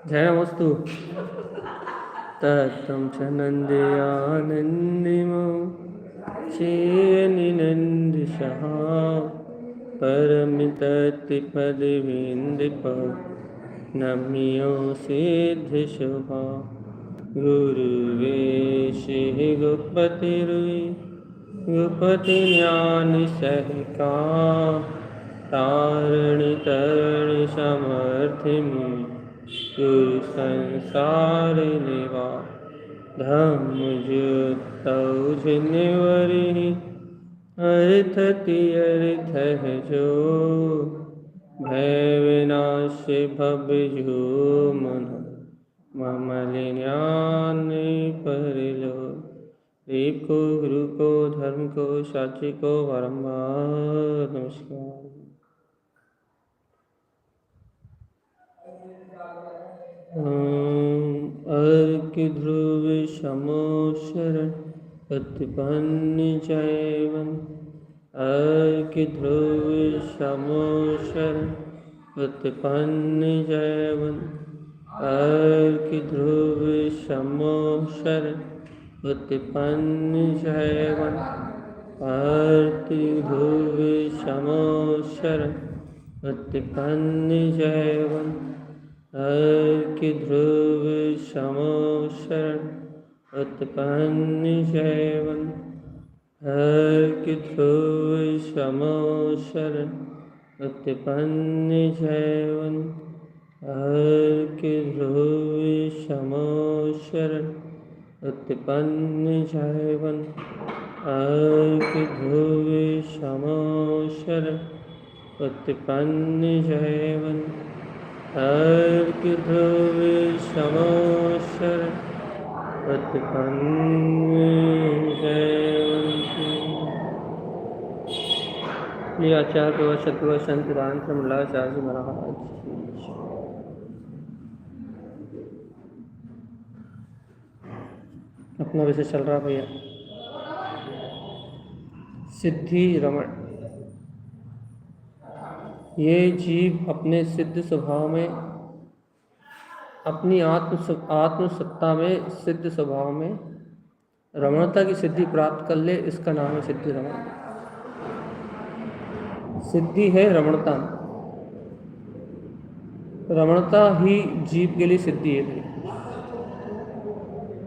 जयमस्तु तत्तं च नन्द्यानन्दिमो चेनिनन्दिशः परमितत्पदविन्दिप नम्यो सिद्धिशुभा गुरुवेशे गुपतिरुई गुपति ज्ञान सहका तारणी तरणी समर्थिमी गुरु संसार निवा धम्म जुतौ जिनवरि अर्थ तीर्थ है जो भय विनाश भव जो मन ममल ज्ञान परिलो देव को गुरु को धर्म को साची को बारंबार नमस्कार। अर्क ध्रुव शमो शरण उत्पन्न जयवन अर्क ध्रुव शमो शरण उत्पन्न जयवन अर्क ध्रुव शमो शरण उत्पन्न जयवन अर्क ध्रुव शमो शरण उत्पन्न जयवन अर्क ध्रुव शमो शरण उत्पन्न जयवन अर्क ध्रुव शमो शरण उत्पन्न जयवन अर्क ध्रुव शमो शरण उत्पन्न जयवन अर्क ध्रुव शमो शरण उत्पन्न जयवन अर्क ध्रुव शमो शरण उत्पन्न जयवन। आचार्य सतगुरु संत रामचंद्र मल्लाचार्य जी महाराज। अपना विषय चल रहा भैया सिद्धि रमण। ये जीव अपने सिद्ध स्वभाव में अपनी आत्मसत्ता में सिद्ध स्वभाव में रमणता की सिद्धि प्राप्त कर ले, इसका नाम है सिद्धि रमण। सिद्धि है रमणता, रमणता ही जीव के लिए सिद्धि है।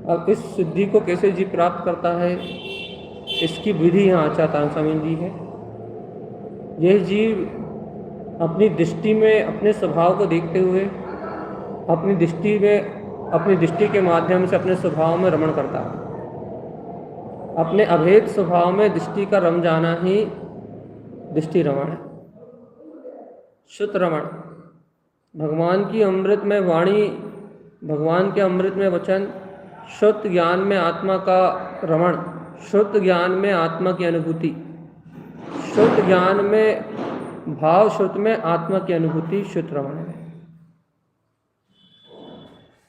अब इस सिद्धि को कैसे जीव प्राप्त करता है, इसकी विधि यहाँ आचार्य स्वामी दी है। यह जीव अपनी दृष्टि में अपने स्वभाव को देखते हुए अपनी दृष्टि के माध्यम से अपने स्वभाव में रमण करता है। अपने अभेद स्वभाव में दृष्टि का रम जाना ही दृष्टि रमण है। शुद्ध रमण भगवान की अमृत में वाणी, भगवान के अमृत में वचन, शुद्ध ज्ञान में आत्मा का रमण, शुद्ध ज्ञान में आत्मा की अनुभूति, शुद्ध ज्ञान में भाव, शुद्ध में आत्मा की अनुभूति शुद्ध रमण है।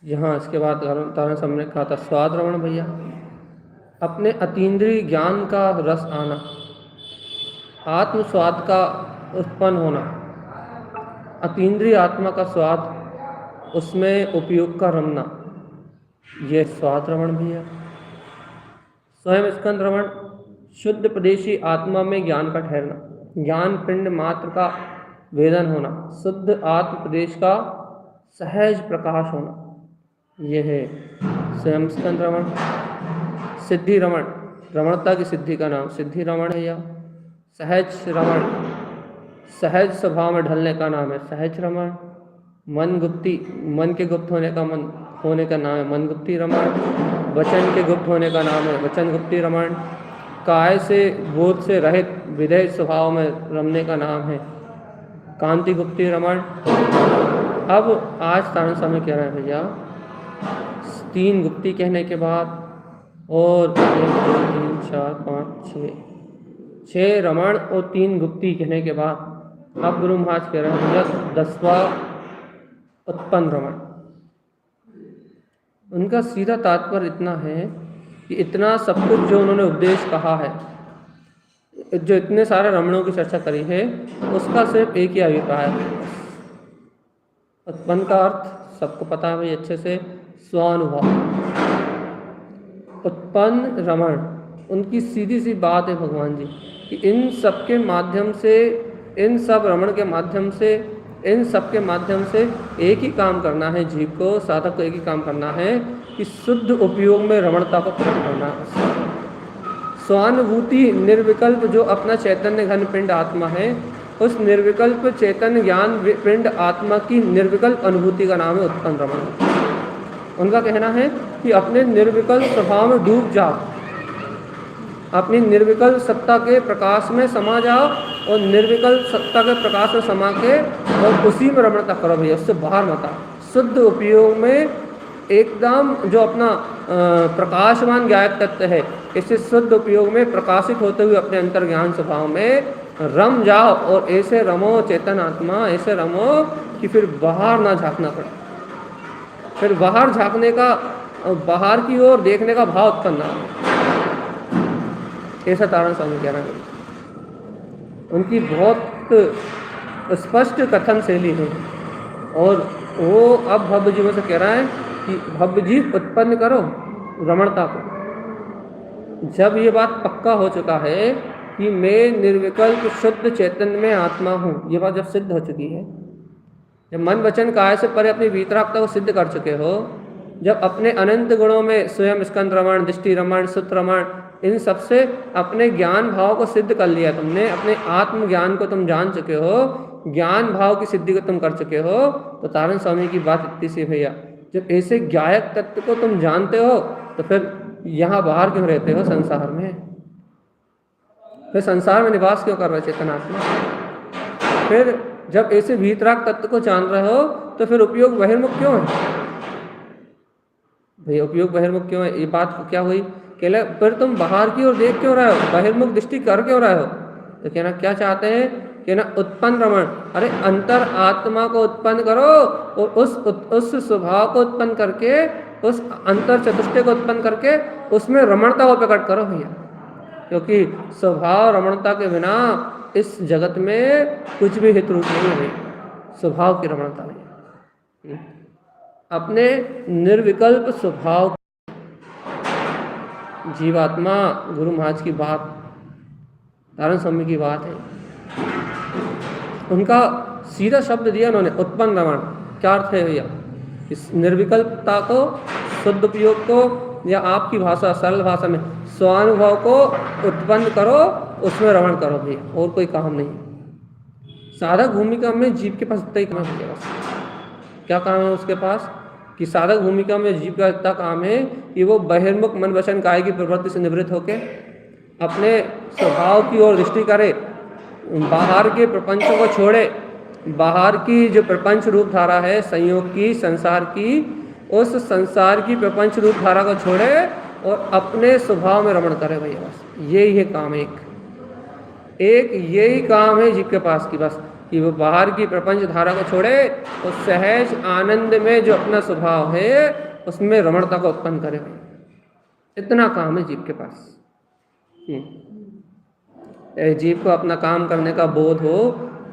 यहाँ इसके बाद तारण सामने कहा था स्वाद रमण भैया, अपने अतीन्द्रिय ज्ञान का रस आना, आत्म स्वाद का उत्पन्न होना, अतीन्द्रिय आत्मा का स्वाद, उसमें उपयोग का रमना, यह स्वाद रमण भैया। स्वयं स्कंद रमण शुद्ध प्रदेशी आत्मा में ज्ञान का ठहरना, ज्ञान पिंड मात्र का वेदन होना, शुद्ध आत्म प्रदेश का सहज प्रकाश होना, यह है स्वयं स्कंद रमण। सिद्धि रमण रमणता की सिद्धि का नाम सिद्धि रमण है। या सहज रमण सहज स्वभाव में ढलने का नाम है सहज रमण। मन गुप्ती, मन के गुप्त होने का नाम है मन गुप्ती रमण। वचन के गुप्त होने का नाम है वचन गुप्ती रमण। काय से बोध से रहित विधेय स्वभाव में रमने का नाम है कांति गुप्ती रमण। अब आज तारण समय कह रहे हैं भैया, 3 गुप्ती कहने के बाद और 1 2 3 4 5 6 रमण और 3 गुप्ती कहने के बाद अब गुरु महाराज कह रहे हैं भैया 10वां उत्पन्न रमण। उनका सीधा तात्पर्य इतना है कि इतना सब कुछ जो उन्होंने उपदेश कहा है, जो इतने सारे रमणों की चर्चा करी है, उसका सिर्फ एक ही अभिप्राय है। उत्पन्न का अर्थ सबको पता है भाई अच्छे से, स्वानुभव, उत्पन्न रमण, उनकी सीधी सी बात है भगवान जी कि इन सब के माध्यम से, इन सब रमण के माध्यम से, इन सब के माध्यम से एक ही काम करना है जीव को, साधक को एक ही काम करना है कि शुद्ध उपयोग में रमणता को प्रकट करना है। स्वानुभूति निर्विकल्प जो अपना चैतन्य घन पिंड आत्मा है, उस निर्विकल्प चैतन्य ज्ञान पिंड आत्मा की निर्विकल्प अनुभूति का नाम है उत्पन्न रमण। उनका कहना है कि अपने निर्विकल्प स्वभाव में डूब जाओ, अपनी निर्विकल्प सत्ता के प्रकाश में समा जाओ और निर्विकल्प सत्ता के प्रकाश में समा के और उसी में रमणता करो भैया, उससे बाहर मत आओ। शुद्ध उपयोग में एकदम जो अपना प्रकाशमान ज्ञायक तत्व है, इससे शुद्ध उपयोग में प्रकाशित होते हुए अपने अंतर्ज्ञान स्वभाव में रम जाओ और ऐसे रमो चेतन आत्मा, ऐसे रमो कि फिर बाहर ना झांकना पड़े, फिर बाहर झांकने का, बाहर की ओर देखने का भाव उत्पन्न ना हो। ऐसा तारण स्वामी कहना है, उनकी बहुत स्पष्ट कथन शैली है। और वो अब भव्य जीवों से कह रहा है कि भव्य जीव उत्पन्न करो रमणता को। जब ये बात पक्का हो चुका है कि मैं निर्विकल्प शुद्ध चैतन्य में आत्मा हूँ, ये बात जब सिद्ध हो चुकी है, जब मन वचन काय से परे अपनी वीतरागता को सिद्ध कर चुके हो, जब अपने अनंत गुणों में स्वयं स्कंद रमण, दृष्टि रमण, सुत रमण, इन सबसे अपने ज्ञान भाव को सिद्ध कर लिया तुमने, अपने आत्म ज्ञान को तुम जान चुके हो, ज्ञान भाव की सिद्धि को तुम कर चुके हो, तो तारण स्वामी की बात इतनी सी भैया, जब ऐसे ज्ञायक तत्व को तुम जानते हो तो फिर यहाँ बाहर क्यों रहते हो संसार में, फिर संसार में निवास क्यों कर रहे चेतनात्मा? फिर जब ऐसे भीतराग तत्व को जान रहे हो तो फिर उपयोग बहिर्मुख क्यों है भैया? उपयोग बहिर्मुख क्यों है? ये बात क्या हुई? कहला फिर तुम बाहर की ओर देख क्यों रहे हो, बहिर्मुख दृष्टि कर क्यों रहे हो? तो कहना क्या चाहते हैं, कहना उत्पन्न रमण। अरे अंतर आत्मा को उत्पन्न करो और उस स्वभाव को उत्पन्न करके, उस अंतर चतुष्टय को उत्पन्न करके उसमें रमणता को प्रकट करो भैया, क्योंकि स्वभाव रमणता के बिना इस जगत में कुछ भी हित रूप नहीं है। स्वभाव की रमणता नहीं, अपने निर्विकल्प स्वभाव। जीवात्मा गुरु महाराज की बात, तारण स्वामी की बात है, उनका सीधा शब्द दिया उन्होंने, उत्पन्न रमण। क्या अर्थ है भैया? इस निर्विकल्पता को, शुद्ध उपयोग को, या आपकी भाषा सरल भाषा में स्वानुभव को उत्पन्न करो, उसमें रमण करो भैया, और कोई काम नहीं। साधक भूमिका में जीव के पास इतना ही काम है। बस क्या काम है उसके पास कि साधक भूमिका में जीव का इतना काम है कि वो बहिर्मुख मन वचन काय की प्रवृत्ति से निवृत्त होकर अपने स्वभाव की ओर दृष्टि करे, बाहर के प्रपंचों को छोड़े, बाहर की जो प्रपंच रूप धारा है संयोग की, संसार की, उस संसार की प्रपंच रूप धारा को छोड़े और अपने स्वभाव में रमण करे भैया। बस यही है काम, एक यही काम है जीव के पास की, बस कि वो बाहर की प्रपंच धारा को छोड़े और सहज आनंद में जो अपना स्वभाव है उसमें रमणता को उत्पन्न करे भैया। इतना काम है जीव के पास। जीव को अपना काम करने का बोध हो,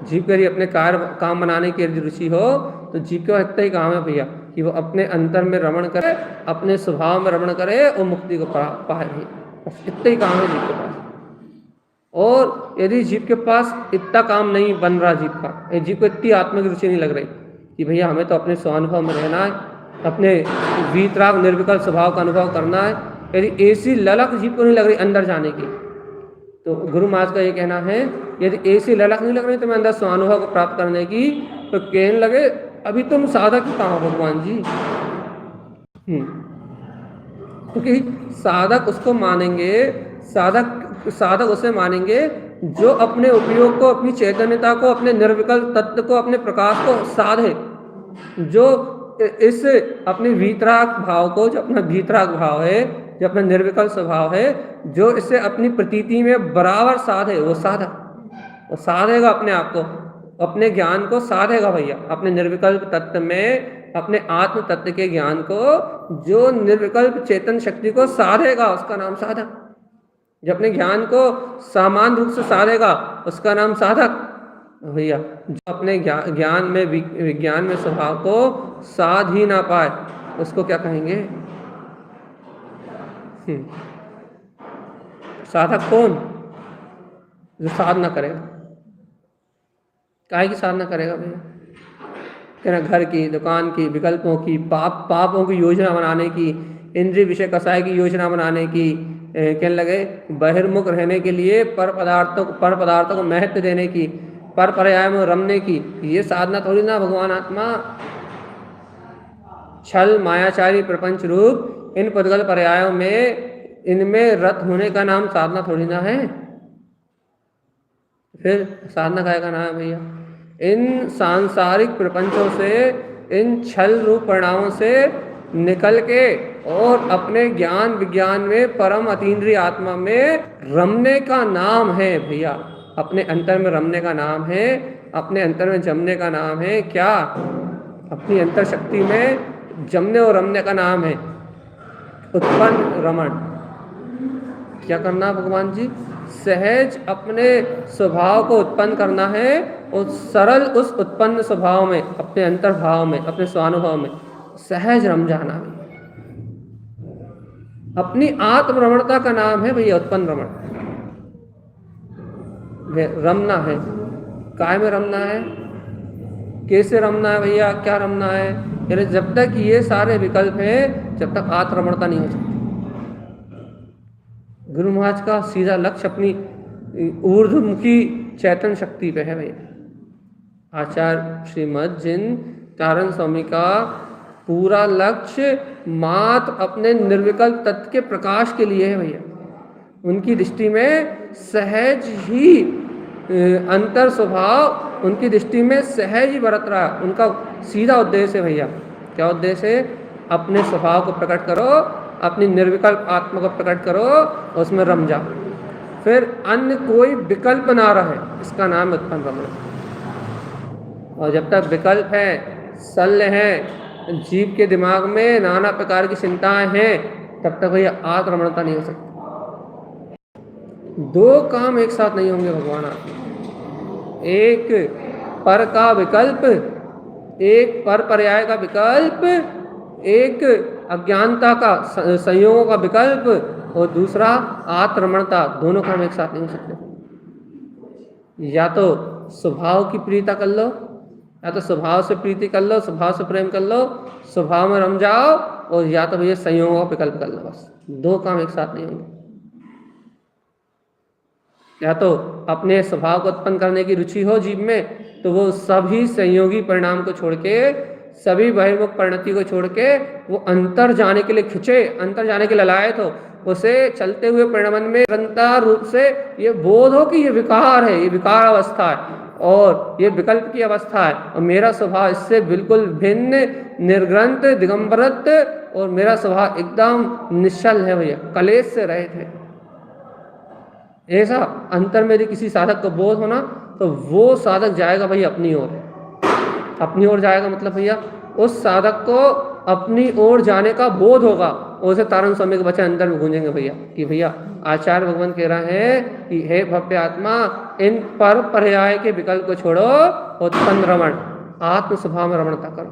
जीव के लिए अपने काम बनाने की रुचि हो, तो जीव का इतना ही काम है भैया कि वो अपने अंतर में रमण करे, अपने स्वभाव में रमण करे और मुक्ति को पाए। बस इतना ही काम है जीव के पास। और यदि जीव के पास इतना काम नहीं बन रहा, जीव को इतनी आत्मा की रुचि नहीं लग रही कि भैया हमें तो अपने स्वानुभव में रहना है, अपने वीतराग निर्विकल्प स्वभाव का अनुभव करना है, यदि ऐसी ललक जीव को नहीं लग रही अंदर जाने की, तो गुरु महाराज का ये कहना है यदि ऐसी ललक नहीं लग रही तो मैं अंदर स्वानुभव को प्राप्त करने की, तो कहने लगे अभी तुम साधक कहाँ हो भगवान जी। क्योंकि साधक उसको मानेंगे, साधक उसे मानेंगे जो अपने उपयोग को, अपनी चैतन्यता को, अपने निर्विकल्प तत्व को, अपने प्रकाश को साधे, जो इस अपने वीतराग भाव को, जो अपना वीतराग भाव है, जो अपना निर्विकल्प स्वभाव है, जो इसे अपनी प्रतीति में बराबर साधे, वो साधक, वो साधेगा अपने आप को, अपने ज्ञान को साधेगा भैया, अपने निर्विकल्प तत्व में, अपने आत्म तत्व के ज्ञान को, जो निर्विकल्प चेतन शक्ति को साधेगा उसका नाम साधक। जो अपने ज्ञान को समान रूप से साधेगा उसका नाम साधक। भैया जो अपने ज्ञान में विज्ञान में स्वभाव को साध ही ना पाए उसको क्या कहेंगे? साधक कौन? जो साधना करेगा। काहे की साधना करेगा भैया? कहना घर की, दुकान की, विकल्पों की, पापों की योजना बनाने की, इंद्रिय विषय कसाय की योजना बनाने की, कहने लगे बहिर्मुख रहने के लिए पर पदार्थों को महत्व देने की, पर पर्याय में रमने की, ये साधना थोड़ी ना भगवान आत्मा। छल मायाचारी प्रपंच रूप इन पुद्गल पर्यायों में इनमें रत होने का नाम साधना थोड़ी ना है। फिर साधना काय का नाम है भैया? इन सांसारिक प्रपंचों से, इन छल रूप परिणामों से निकल के और अपने ज्ञान विज्ञान में परम अतीन्द्रिय आत्मा में रमने का नाम है भैया। अपने अंतर में रमने का नाम है, अपने अंतर में जमने का नाम है क्या? अपनी अंतर शक्ति में जमने और रमने का नाम है उत्पन्न रमण। क्या करना भगवान जी? सहज अपने स्वभाव को उत्पन्न करना है और सरल उस उत्पन्न स्वभाव में, अपने अंतर्भाव में, अपने स्वानुभव में सहज रम जाना है। अपनी आत्मरमणता का नाम है भैया उत्पन्न रमण। रमना है, काय में रमना है? कैसे रमना है भैया? क्या रमना है? यानी जब तक ये सारे विकल्प हैं जब तक आत्मरमणता नहीं हो सकती। गुरु महाराज का सीधा लक्ष्य अपनी ऊर्ध्वमुखी चैतन्य शक्ति पे है भैया। आचार्य श्रीमद जिन कारण स्वामी का पूरा लक्ष्य मात्र अपने निर्विकल्प तत्व के प्रकाश के लिए है भैया। उनकी दृष्टि में सहज ही अंतर स्वभाव, उनकी दृष्टि में सहज ही बरत रहा। उनका सीधा उद्देश्य है भैया। क्या उद्देश्य है? अपने स्वभाव को प्रकट करो, अपनी निर्विकल्प आत्मा को प्रकट करो, उसमें रम जाओ, फिर अन्य कोई विकल्प ना रहे। इसका नाम उत्पन्न रमण। और जब तक विकल्प है, शल्य है, जीव के दिमाग में नाना प्रकार की चिंताएं हैं, तब तक भैया आत्मरमणता नहीं हो सकती। दो काम एक साथ नहीं होंगे भगवान आत्मा। एक पर का विकल्प, एक पर पर्याय का विकल्प, एक अज्ञानता का संयोगों का विकल्प और दूसरा आत्मरमणता। दोनों काम एक साथ नहीं हो सकते। या तो स्वभाव की प्रीता कर लो, या तो स्वभाव से प्रीति कर लो, स्वभाव से प्रेम कर लो, स्वभाव में रम जाओ, और या तो भैया संयोगों का विकल्प कर लो। बस दो काम एक साथ नहीं होंगे। या तो अपने स्वभाव को उत्पन्न करने की रुचि हो जीव में, तो वो सभी संयोगी परिणाम को छोड़ के, सभी बहिर्मुख परिणति को छोड़ के वो अंतर जाने के लिए खिंचे, अंतर जाने के लिए लायक हो। उसे चलते हुए परिणमन में निरंतर रूप से ये बोध हो कि ये विकार है, ये विकार अवस्था है और ये विकल्प की अवस्था है, और मेरा स्वभाव इससे बिल्कुल भिन्न, निर्ग्रंथ, दिगंबरत, और मेरा स्वभाव एकदम निश्चल है भैया, कलेश से रहित है। ऐसा अंतर में यदि किसी साधक को बोध होना, तो वो साधक जाएगा भैया अपनी ओर। अपनी ओर जाएगा मतलब भैया उस साधक को अपनी ओर जाने का बोध होगा। उसे तारण स्वामी के बच्चे अंदर में गूंजेंगे भैया कि भैया आचार्य भगवान कह रहे हैं कि हे भव्य आत्मा, इन पर पर्याय के विकल्प को छोड़ो, उत्पन्न रमण, आत्म स्वभाव में रमणता करो।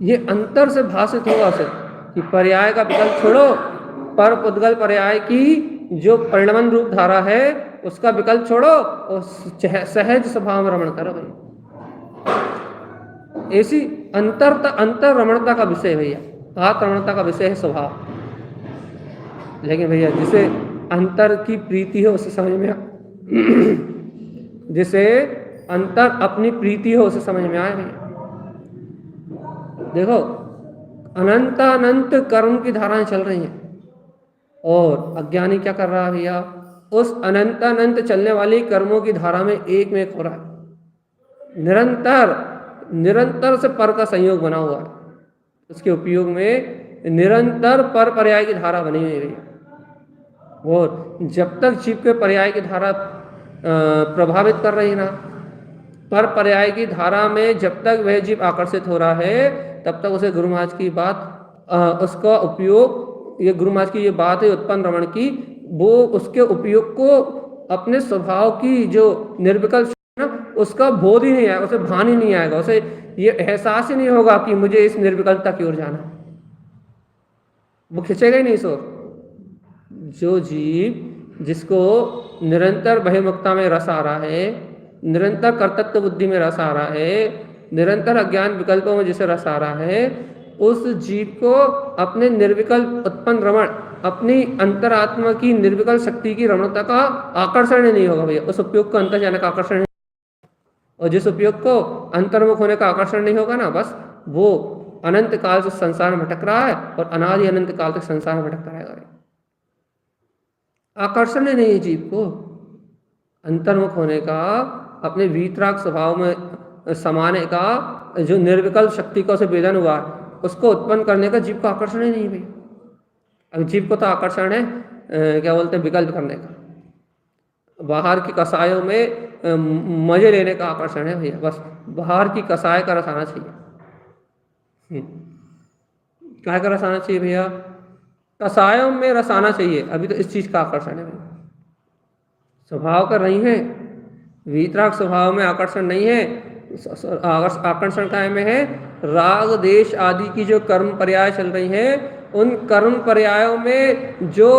ये अंतर से भाषित होगा उसे कि पर्याय का विकल्प छोड़ो, पर पुद्गल पर्याय की जो परिणमन रूप धारा है उसका विकल्प छोड़ो और सहज स्वभाव में रमण करो भैया। ऐसी अंतर रमणता का विषय भैया, आत्मरमणता का विषय है स्वभाव। लेकिन भैया जिसे अंतर की प्रीति हो उसे समझ में जिसे अंतर अपनी प्रीति हो उसे समझ में आए भैया। देखो अनंत कर्म की धाराएं चल रही हैं और अज्ञानी क्या कर रहा है भैया? उस अनंत चलने वाली कर्मों की धारा में एक हो रहा है। निरंतर से पर का संयोग बना हुआ है, उसके उपयोग में निरंतर पर पर्याय की धारा बनी हुई है। और जब तक जीव के पर्याय की धारा प्रभावित कर रही ना, पर पर्याय की धारा में जब तक वह जीव आकर्षित हो रहा है, तब तक उसे गुरु महाराज की बात, उसका उपयोग, ये गुरु महाराज की ये बात है उत्पन्न रमण की, वो उसके उपयोग को अपने स्वभाव की जो निर्विकल्प ना उसका बोध ही नहीं आएगा, उसे भान ही नहीं आएगा, उसे ये एहसास ही नहीं होगा कि मुझे इस निर्विकल्पता की ओर जाना है, वो खिंचेगा ही नहीं इस ओर। जो जीव जिसको निरंतर बहिर्मुखता में रस आ रहा है, निरंतर कर्तृत्व बुद्धि में रस आ रहा है, निरंतर अज्ञान विकल्पों में जिसे रस आ रहा है, उस जीव को अपने निर्विकल्प उत्पन्न रमण, अपनी अंतरात्मा की निर्विकल्प शक्ति की रमणता का आकर्षण ही नहीं होगा भैया। उस उपयोग को अंतर जाने का आकर्षण, और जिस उपयोग को अंतर्मुख होने का आकर्षण नहीं होगा ना, बस वो अनंत काल से संसार में भटक रहा है और अनादि अनंत काल तक संसार में भटकता रहेगा। आकर्षण ही नहीं है जीव को अंतर्मुख होने का, अपने वीतराग स्वभाव में समाने का, जो निर्विकल्प शक्ति का उसे वेदन हुआ उसको उत्पन्न करने का जीव को आकर्षण ही नहीं भैया। अब जीव को तो आकर्षण है क्या बोलते हैं, विकल्प करने का, बाहर की कसायों में मजे लेने का आकर्षण है भैया। बस बाहर की कसाय का रस आना चाहिए। क्या का रस आना चाहिए भैया? कसायों में रस आना चाहिए। अभी तो इस चीज का आकर्षण है भैया। स्वभाव का नहीं है, वीतराग स्वभाव में आकर्षण नहीं है। आकर्षण काय में है? राग देश आदि की जो कर्म पर्याय चल रही हैं, उन कर्म पर्यायों में जो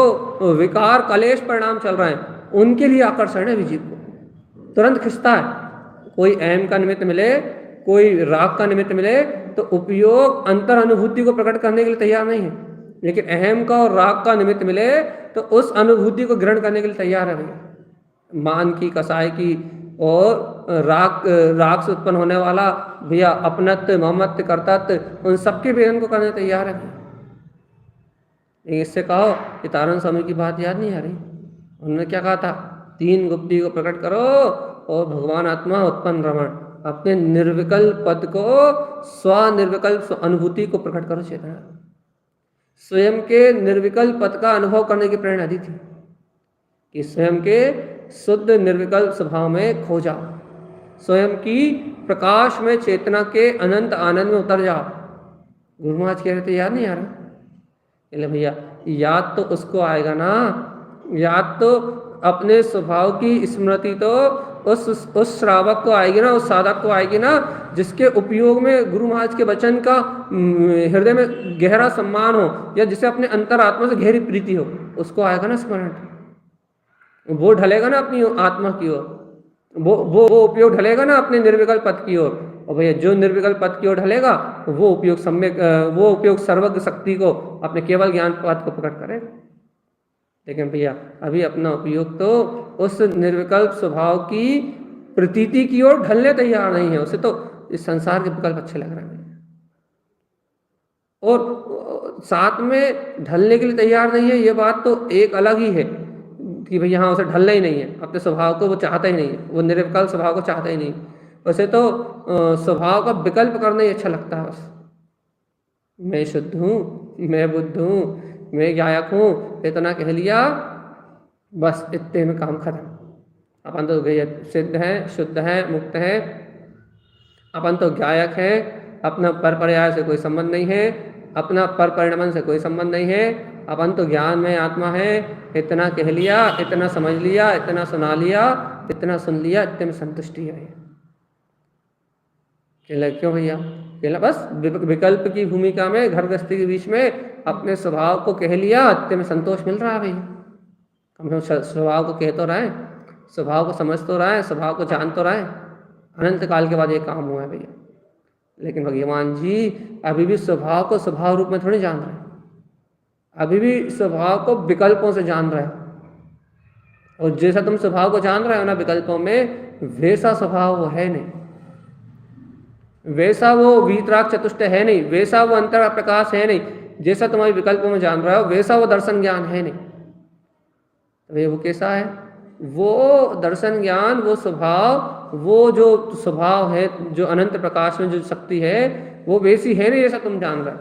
विकार कलेश परिणाम चल रहे हैं, उनके लिए आकर्षण है विजीव को। तुरंत खिंचता है। कोई अहम का निमित्त मिले, कोई राग का निमित्त मिले, तो उपयोग अंतर अनुभूति को प्रकट करने के लिए तैयार नहीं है, लेकिन अहम का और राग का निमित्त मिले तो उस अनुभूति को ग्रहण करने के लिए तैयार है भैया। मान की, कसाई की और राग से उत्पन्न होने वाला भैया अपनत्व, ममत्व, कर्तत्व, उन सबके वेदन को करने तैयार है। इससे कहो कि तारण स्वामी की बात याद नहीं आ रही? उन्होंने क्या कहा था? 3 गुप्ती को प्रकट करो और भगवान आत्मा उत्पन्न रमण, अपने निर्विकल्प पद को, स्वनिर्विकल्प अनुभूति को प्रकट करो चेतना। स्वयं के निर्विकल्प पद का अनुभव करने की प्रेरणा दी थी कि स्वयं के शुद्ध निर्विकल्प स्वभाव में खो जाओ, स्वयं की प्रकाश में चेतना के अनंत आनंद में उतर जाओ। गुरु महाराज कह रहे थे, याद नहीं आ रहा? भैया याद तो उसको आएगा ना, याद तो अपने स्वभाव की स्मृति तो उस श्रावक को आएगी ना, उस साधक को आएगी ना, जिसके उपयोग में गुरु महाराज के वचन का हृदय में गहरा सम्मान हो, या जिसे अपने अंतरात्मा से गहरी प्रीति हो, उसको आएगा ना स्मरण। वो ढलेगा ना अपनी आत्मा की ओर, वो उपयोग ढलेगा ना अपने निर्विकल्प पद की ओर। और भैया जो निर्विकल्प पद की ओर ढलेगा वो उपयोग सम्यक, वो उपयोग सर्वज्ञ शक्ति को, अपने केवल ज्ञान पद को प्रकट करेगा। लेकिन भैया अभी अपना उपयोग तो उस निर्विकल्प स्वभाव की प्रतीति की ओर ढलने तैयार नहीं है। उसे तो इस संसार के विकल्प अच्छे लग रहे हैं और साथ में ढलने के लिए तैयार नहीं है। ये बात तो एक अलग ही है कि भैया हाँ, उसे ढलना ही नहीं है, अपने स्वभाव को वो चाहता ही नहीं है, वो निर्विकल्प स्वभाव को चाहता ही नहीं। वैसे तो स्वभाव का विकल्प करना ही अच्छा लगता है। बस मैं शुद्ध हूँ, मैं बुद्ध हूँ, मैं गायक हूँ, इतना कह लिया, बस इतने में काम खत्म। अपन तो सिद्ध हैं, शुद्ध हैं, मुक्त हैं, अपन तो गायक हैं, अपना पर पर्याय से कोई संबंध नहीं है, अपना पर परिणमन से कोई संबंध नहीं है, अपन तो ज्ञान में आत्मा है, इतना कह लिया, इतना समझ लिया, इतना सुना लिया, इतना सुन लिया, इतने में संतुष्टि है। क्यों भैया? बस विकल्प की भूमिका में, घर गृहस्थी के बीच में अपने स्वभाव को कह लिया, इतने में संतोष मिल रहा है भैया। हम स्वभाव को कह तो रहे, स्वभाव को समझ तो रहे, स्वभाव को जान तो रहे, अनंत काल के बाद ये काम हुआ है भैया। लेकिन भगवान जी अभी भी स्वभाव को स्वभाव रूप में थोड़ी जान रहे, अभी भी स्वभाव को विकल्पों से जान रहे हो। और जैसा तुम स्वभाव को जान रहे हो ना विकल्पों में, वैसा स्वभाव वो है नहीं, वैसा वो वीतराग चतुष्ट है नहीं, वैसा वो अंतर प्रकाश है नहीं। जैसा तुम्हारे विकल्पों में जान रहे हो वैसा वो दर्शन ज्ञान है नहीं। तो वो कैसा है? वो दर्शन ज्ञान, वो स्वभाव, वो जो स्वभाव है, जो अनंत प्रकाश में जो शक्ति है, वो वैसी है नहीं जैसा तुम जान रहे हो।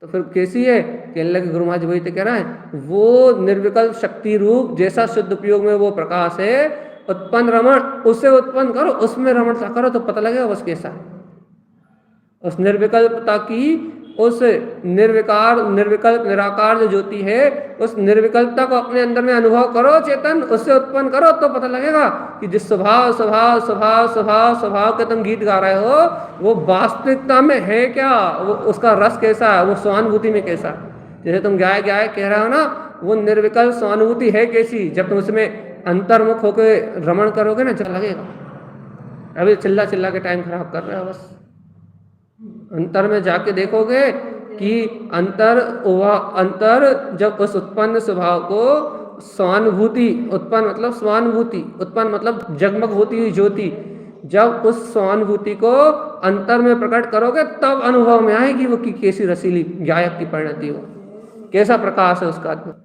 तो फिर कैसी है? कहने लगे गुरु महाराज वही तो कह रहा है, वो निर्विकल्प शक्ति रूप जैसा शुद्ध उपयोग में वो प्रकाश है, उत्पन्न रमण, उसे उत्पन्न करो, उसमें रमणता करो तो पता लगेगा बस कैसा है। उस निर्विकल्पता की उस निर्विकार निर्विकल्प निराकार जो ज्योति है उस निर्विकल्पता को अपने अंदर में अनुभव करो चेतन, उससे उत्पन्न करो तो पता लगेगा कि जिस स्वभाव स्वभाव स्वभाव स्वभाव स्वभाव के तुम गीत गा रहे हो वो वास्तविकता में है क्या, वो उसका रस कैसा है, वो स्वानुभूति में कैसा है। जैसे तुम गाय गाय कह रहे हो ना, वो निर्विकल्प स्वानुभूति है कैसी, जब तुम उसमें अंतर्मुख होकर रमण करोगे ना जब लगेगा। अभी चिल्ला चिल्ला के टाइम खराब कर रहे हो, बस अंतर में जाके देखोगे कि अंतर जब उस उत्पन्न स्वभाव को स्वानुभूति, उत्पन्न मतलब स्वानुभूति, उत्पन्न मतलब जगमग होती हुई ज्योति, जब उस स्वानुभूति को अंतर में प्रकट करोगे तब अनुभव में आएगी वो कि कैसी रसीली गायक की परिणति हो, कैसा प्रकाश है उसका अद्भुत।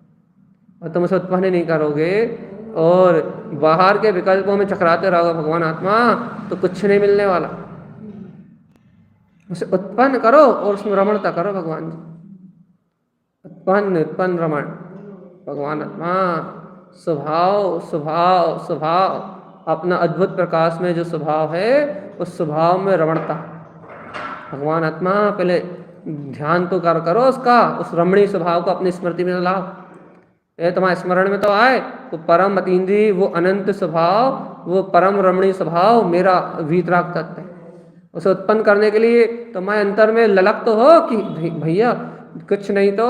और तुम उसे उत्पन्न नहीं करोगे और बाहर के विकल्पों में चकराते रहोगे भगवान आत्मा, तो कुछ नहीं मिलने वाला। उसे उत्पन्न करो और उसमें रमणता करो भगवान जी। उत्पन्न रमण भगवान आत्मा, स्वभाव स्वभाव स्वभाव, अपना अद्भुत प्रकाश में जो स्वभाव है उस स्वभाव में रमणता। भगवान आत्मा पहले ध्यान तो करो उसका, उस रमणीय स्वभाव को अपनी स्मृति में लाओ। ये तुम्हारे स्मरण में तो आए वो परम अतीन्द्रिय, वो अनंत स्वभाव, वो परम रमणीय स्वभाव मेरा वीतराग तत्व है। उसे उत्पन्न करने के लिए तुम्हारे अंतर में ललक तो हो कि भैया कुछ नहीं तो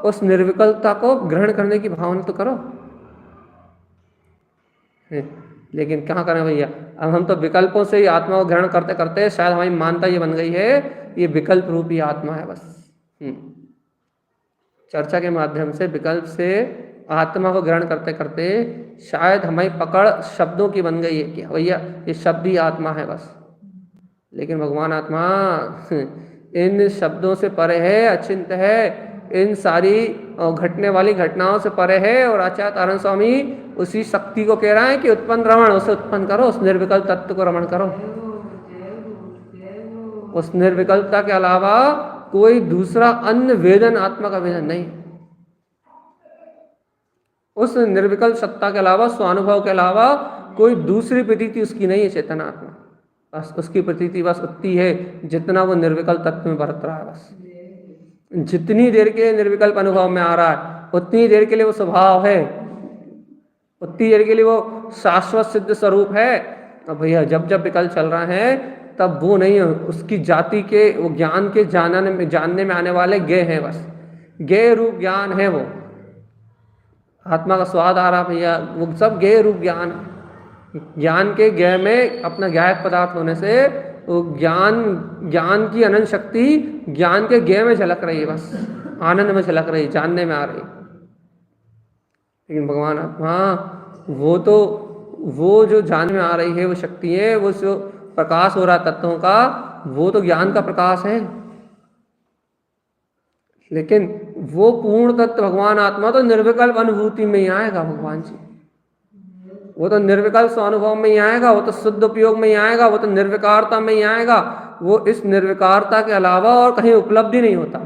उस निर्विकल्पता को ग्रहण करने की भावना तो करो। लेकिन कहाँ करें भैया, अब हम तो विकल्पों से ही आत्मा को ग्रहण करते करते शायद हमारी मानता ये बन गई है ये विकल्प रूपी आत्मा है बस। चर्चा के माध्यम से विकल्प से आत्मा को ग्रहण करते करते शायद हमारी पकड़ शब्दों की बन गई है कि भैया ये शब्द ही आत्मा है बस। लेकिन भगवान आत्मा इन शब्दों से परे है, अचिंत्य है, इन सारी घटने वाली घटनाओं से परे है। और आचार्य तारण स्वामी उसी शक्ति को कह रहा है कि उत्पन्न रमण, उसे उत्पन्न करो, उस निर्विकल्प तत्व को रमण करो। उस निर्विकल्पता के अलावा कोई दूसरा अन्य वेदन आत्मा का वेदन नहीं। उस निर्विकल्प सत्ता के अलावा, स्वानुभव के अलावा कोई दूसरी प्रतीति उसकी नहीं है चेतन आत्मा। बस उसकी प्रतीति बस उतनी है जितना वो निर्विकल्प तत्व में बरत रहा है। बस जितनी देर के निर्विकल्प अनुभव में आ रहा है उतनी देर के लिए वो स्वभाव है, उतनी देर के लिए वो शाश्वत सिद्ध स्वरूप है। अब भैया जब जब विकल्प चल रहा है तब वो नहीं है, उसकी जाति के वो ज्ञान के जानने में आने वाले ज्ञेय हैं। बस ज्ञेय रूप ज्ञान है वो। आत्मा का स्वाद आ रहा भैया, वो सब ज्ञेय रूप ज्ञान। ज्ञान के ज्ञेय में अपना ज्ञायक पदार्थ होने से वो ज्ञान की अनंत शक्ति ज्ञान के ज्ञेय में झलक रही है, बस आनंद में झलक रही, जानने में आ रही। लेकिन भगवान आत्मा वो जो जानने में आ रही है वो शक्ति है, वो जो प्रकाश हो रहा तत्वों का, वो तो ज्ञान का प्रकाश है। लेकिन वो पूर्ण तत्व भगवान आत्मा तो निर्विकल्प अनुभूति में ही आएगा भगवान जी। वो तो निर्विकल्प स्वानुभव में ही आएगा, वो तो शुद्ध उपयोग में ही आएगा, वो तो निर्विकारता में ही आएगा। वो इस निर्विकारता के अलावा और कहीं उपलब्धि नहीं होता।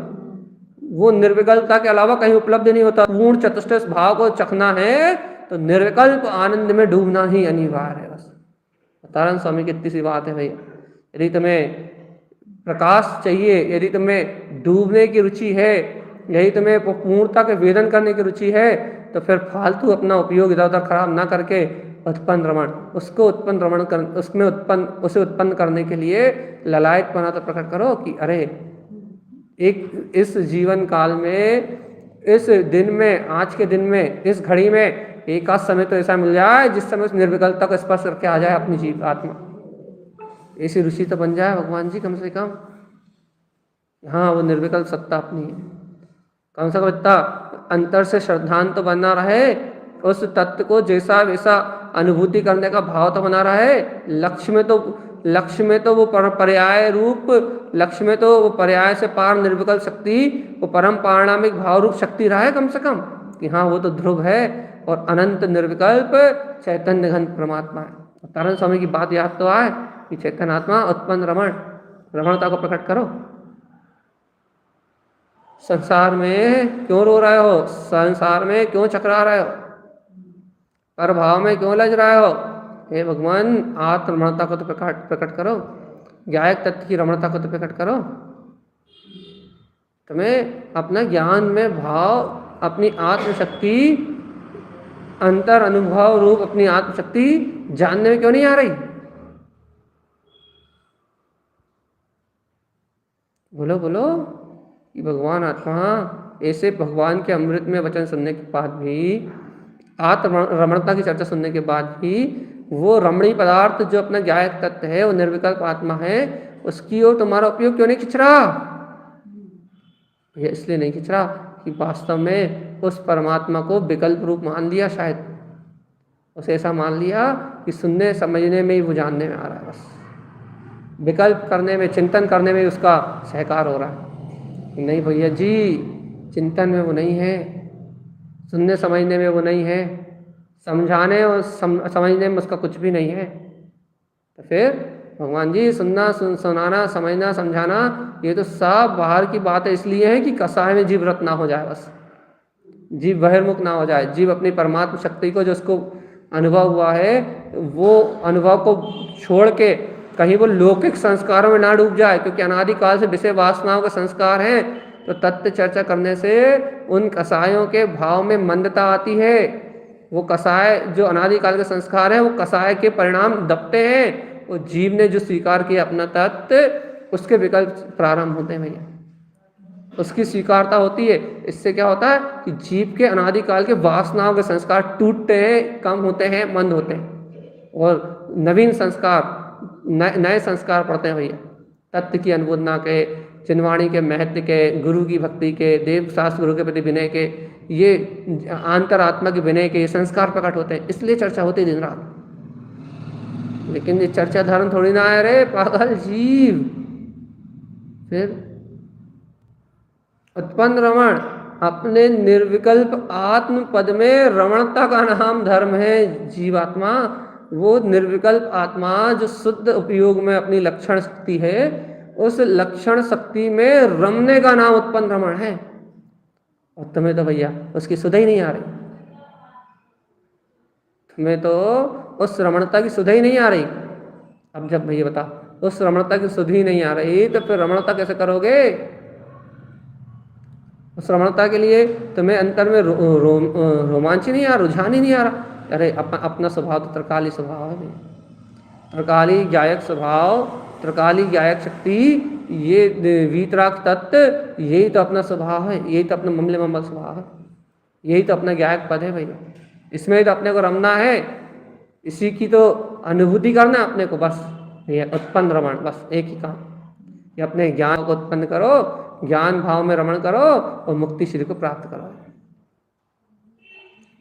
वो निर्विकल्पता के अलावा कहीं उपलब्धि नहीं होता। पूर्ण चतुष्टय भाव को चखना है तो निर्विकल्प आनंद में डूबना ही अनिवार्य है। बस तारण स्वामी की इतनी सी बात है भैया। यदि तुम्हें प्रकाश चाहिए, यदि तुम्हें डूबने की रुचि है, यदि तुम्हें पूर्णता के वेदन करने की रुचि है, तो फिर फालतू अपना उपयोग इधर उधर खराब ना करके उत्पन्न रमण, उसको उत्पन्न रमण कर, उसमें उसे उत्पन्न करने के लिए ललायतपना तो प्रकट करो कि अरे एक इस जीवन काल में, इस दिन में, आज के दिन में, इस घड़ी में एक आध समय तो ऐसा मिल जाए जिस समय उस निर्विकल्पता को स्पर्श करके आ जाए अपनी जीव आत्मा। ऐसी रुचि तो बन जाए भगवान जी कम से कम। हाँ वो निर्विकल्प सत्ता अपनी है, कम से कम इतना अंतर से श्रद्धांत तो बना रहे, उस तत्व को जैसा वैसा अनुभूति करने का भाव तो बना रहे। लक्ष्य में तो वो पर्याय रूप, लक्ष्य में तो वो पर्याय से पार निर्विकल्प शक्ति, वो परम पारणामिक भाव रूप शक्ति रहा है कम से कम कि हाँ वो तो ध्रुव है और अनंत निर्विकल्प चैतन्य घन परमात्मा है। तारण स्वामी की बात याद तो आए कि चैतन्य आत्मा उत्पन्न रमणता को प्रकट करो। संसार में क्यों रो रहे हो, संसार में क्यों चकरा रहे हो, पर भाव में क्यों लज रहे हो। हे भगवान आत्म रमणता को तो प्रकट करो, गायक तत्व की रमणता को तो प्रकट करो। तुम्हें अपना ज्ञान में भाव, अपनी आत्मशक्ति, अंतर अनुभव रूप अपनी आत्मशक्ति जानने में क्यों नहीं आ रही? बोलो बोलो। कि भगवान आत्मा ऐसे भगवान के अमृत में वचन सुनने के बाद भी, आत्म रमणता की चर्चा सुनने के बाद भी, वो रमणीय पदार्थ जो अपना ज्ञायक तत्व है, वो निर्विकल्प आत्मा है, उसकी ओर तुम्हारा उपयोग क्यों नहीं खिंच रहा? ये इसलिए नहीं खिंच रहा कि वास्तव में उस परमात्मा को विकल्प रूप मान लिया, शायद उसे ऐसा मान लिया कि सुनने समझने में ही वो जानने में आ रहा है, बस विकल्प करने में, चिंतन करने में उसका सहकार हो रहा है। नहीं भैया जी, चिंतन में वो नहीं है, सुनने समझने में वो नहीं है, समझाने और समझने में उसका कुछ भी नहीं है। तो फिर भगवान जी सुनना, सुनाना, समझना, समझाना, ये तो सब बाहर की बात है, इसलिए है कि कसाय में जीव रत ना हो जाए, बस जीव बहिर्मुख ना हो जाए, जीव अपनी परमात्मा शक्ति को जो उसको अनुभव हुआ है, वो अनुभव को छोड़ के कहीं वो लौकिक संस्कारों में ना डूब जाए, क्योंकि अनादिकाल से विषय वासनाओं के संस्कार हैं। तो तत्व चर्चा करने से उन कसायों के भाव में मंदता आती है। वो कसाय जो अनादिकाल के संस्कार हैं, वो कसाय के परिणाम दबते हैं। वो जीव ने जो स्वीकार किया अपना तत्व, उसके विकल्प प्रारंभ होते हैं भैया, उसकी स्वीकारता होती है। इससे क्या होता है कि जीव के अनादिकाल के वासनाओं के संस्कार टूटते हैं, कम होते हैं, मंद होते हैं, और नवीन संस्कार, नए संस्कार पड़ते हैं भैया। तत्व की अनुमोदना के, चिन्वाणी के महत्व के, गुरु की भक्ति के, देव शास्त्र गुरु के प्रति विनय के, ये अंतरात्मा के विनय के, ये संस्कार प्रकट होते हैं। इसलिए चर्चा होती है दिन रात। लेकिन ये चर्चा धर्म थोड़ी ना है रे पागल जीव। फिर उत्पन्न रमण, अपने निर्विकल्प आत्म पद में रमणता का नाम धर्म है जीवात्मा। वो निर्विकल्प आत्मा जो शुद्ध उपयोग में अपनी लक्षण शक्ति है, उस लक्षण शक्ति में रमने का नाम उत्पन्न रमण है। और तुम्हें तो भैया उसकी सुध ही नहीं आ रही, तुम्हें तो उस रमणता की सुध ही नहीं आ रही। अब जब भैया बता, उस रमणता की सुध ही नहीं आ रही, तो फिर रमणता कैसे करोगे? उस रमणता के लिए तुम्हें अंतर में रोमांच ही नहीं आ रहा, रुझान ही नहीं आ रहा। अरे अपना स्वभाव तो त्रिकाली स्वभाव है, त्रिकाली ज्ञायक स्वभाव, त्रिकाली ज्ञायक शक्ति, ये वीतराग तत्व, यही तो अपना स्वभाव है, यही तो अपना ममले मम्मल स्वभाव है, यही तो अपना ज्ञायक पद है भैया। इसमें ही तो अपने को रमना है, इसी की तो अनुभूति करना है अपने को, बस ये उत्पन्न रमण, बस एक ही काम, कि अपने ज्ञान को उत्पन्न करो, ज्ञान भाव में रमण करो और मुक्ति श्री को प्राप्त करो।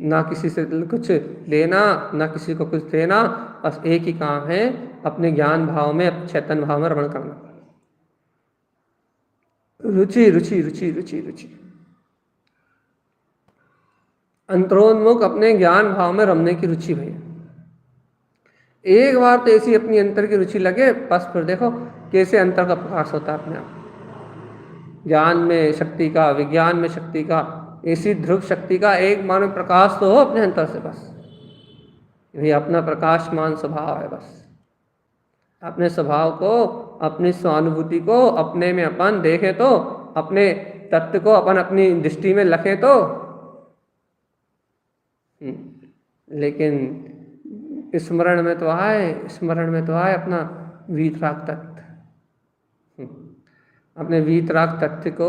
ना किसी से कुछ लेना, ना किसी को कुछ देना, बस एक ही काम है, अपने ज्ञान भाव में, चैतन्य भाव में रमण करना। रुचि रुचि रुचि रुचि रुचि, अंतरोन्मुख अपने ज्ञान भाव में रमने की रुचि भैया। एक बार तो ऐसी अपनी अंतर की रुचि लगे, बस फिर देखो कैसे अंतर का प्रकाश होता है अपने आप। ज्ञान में शक्ति का, विज्ञान में शक्ति का, ऐसी ध्रुव शक्ति का एक मानो प्रकाश तो हो अपने अंतर से, बस ये अपना प्रकाशमान स्वभाव है। बस अपने स्वभाव को, अपनी स्वानुभूति को अपने में अपन देखें तो, अपने तत्व को अपन अपनी दृष्टि में रखें तो। लेकिन स्मरण में तो आए, स्मरण में तो आए अपना वीतराग तत्व, अपने वीतराग तत्व को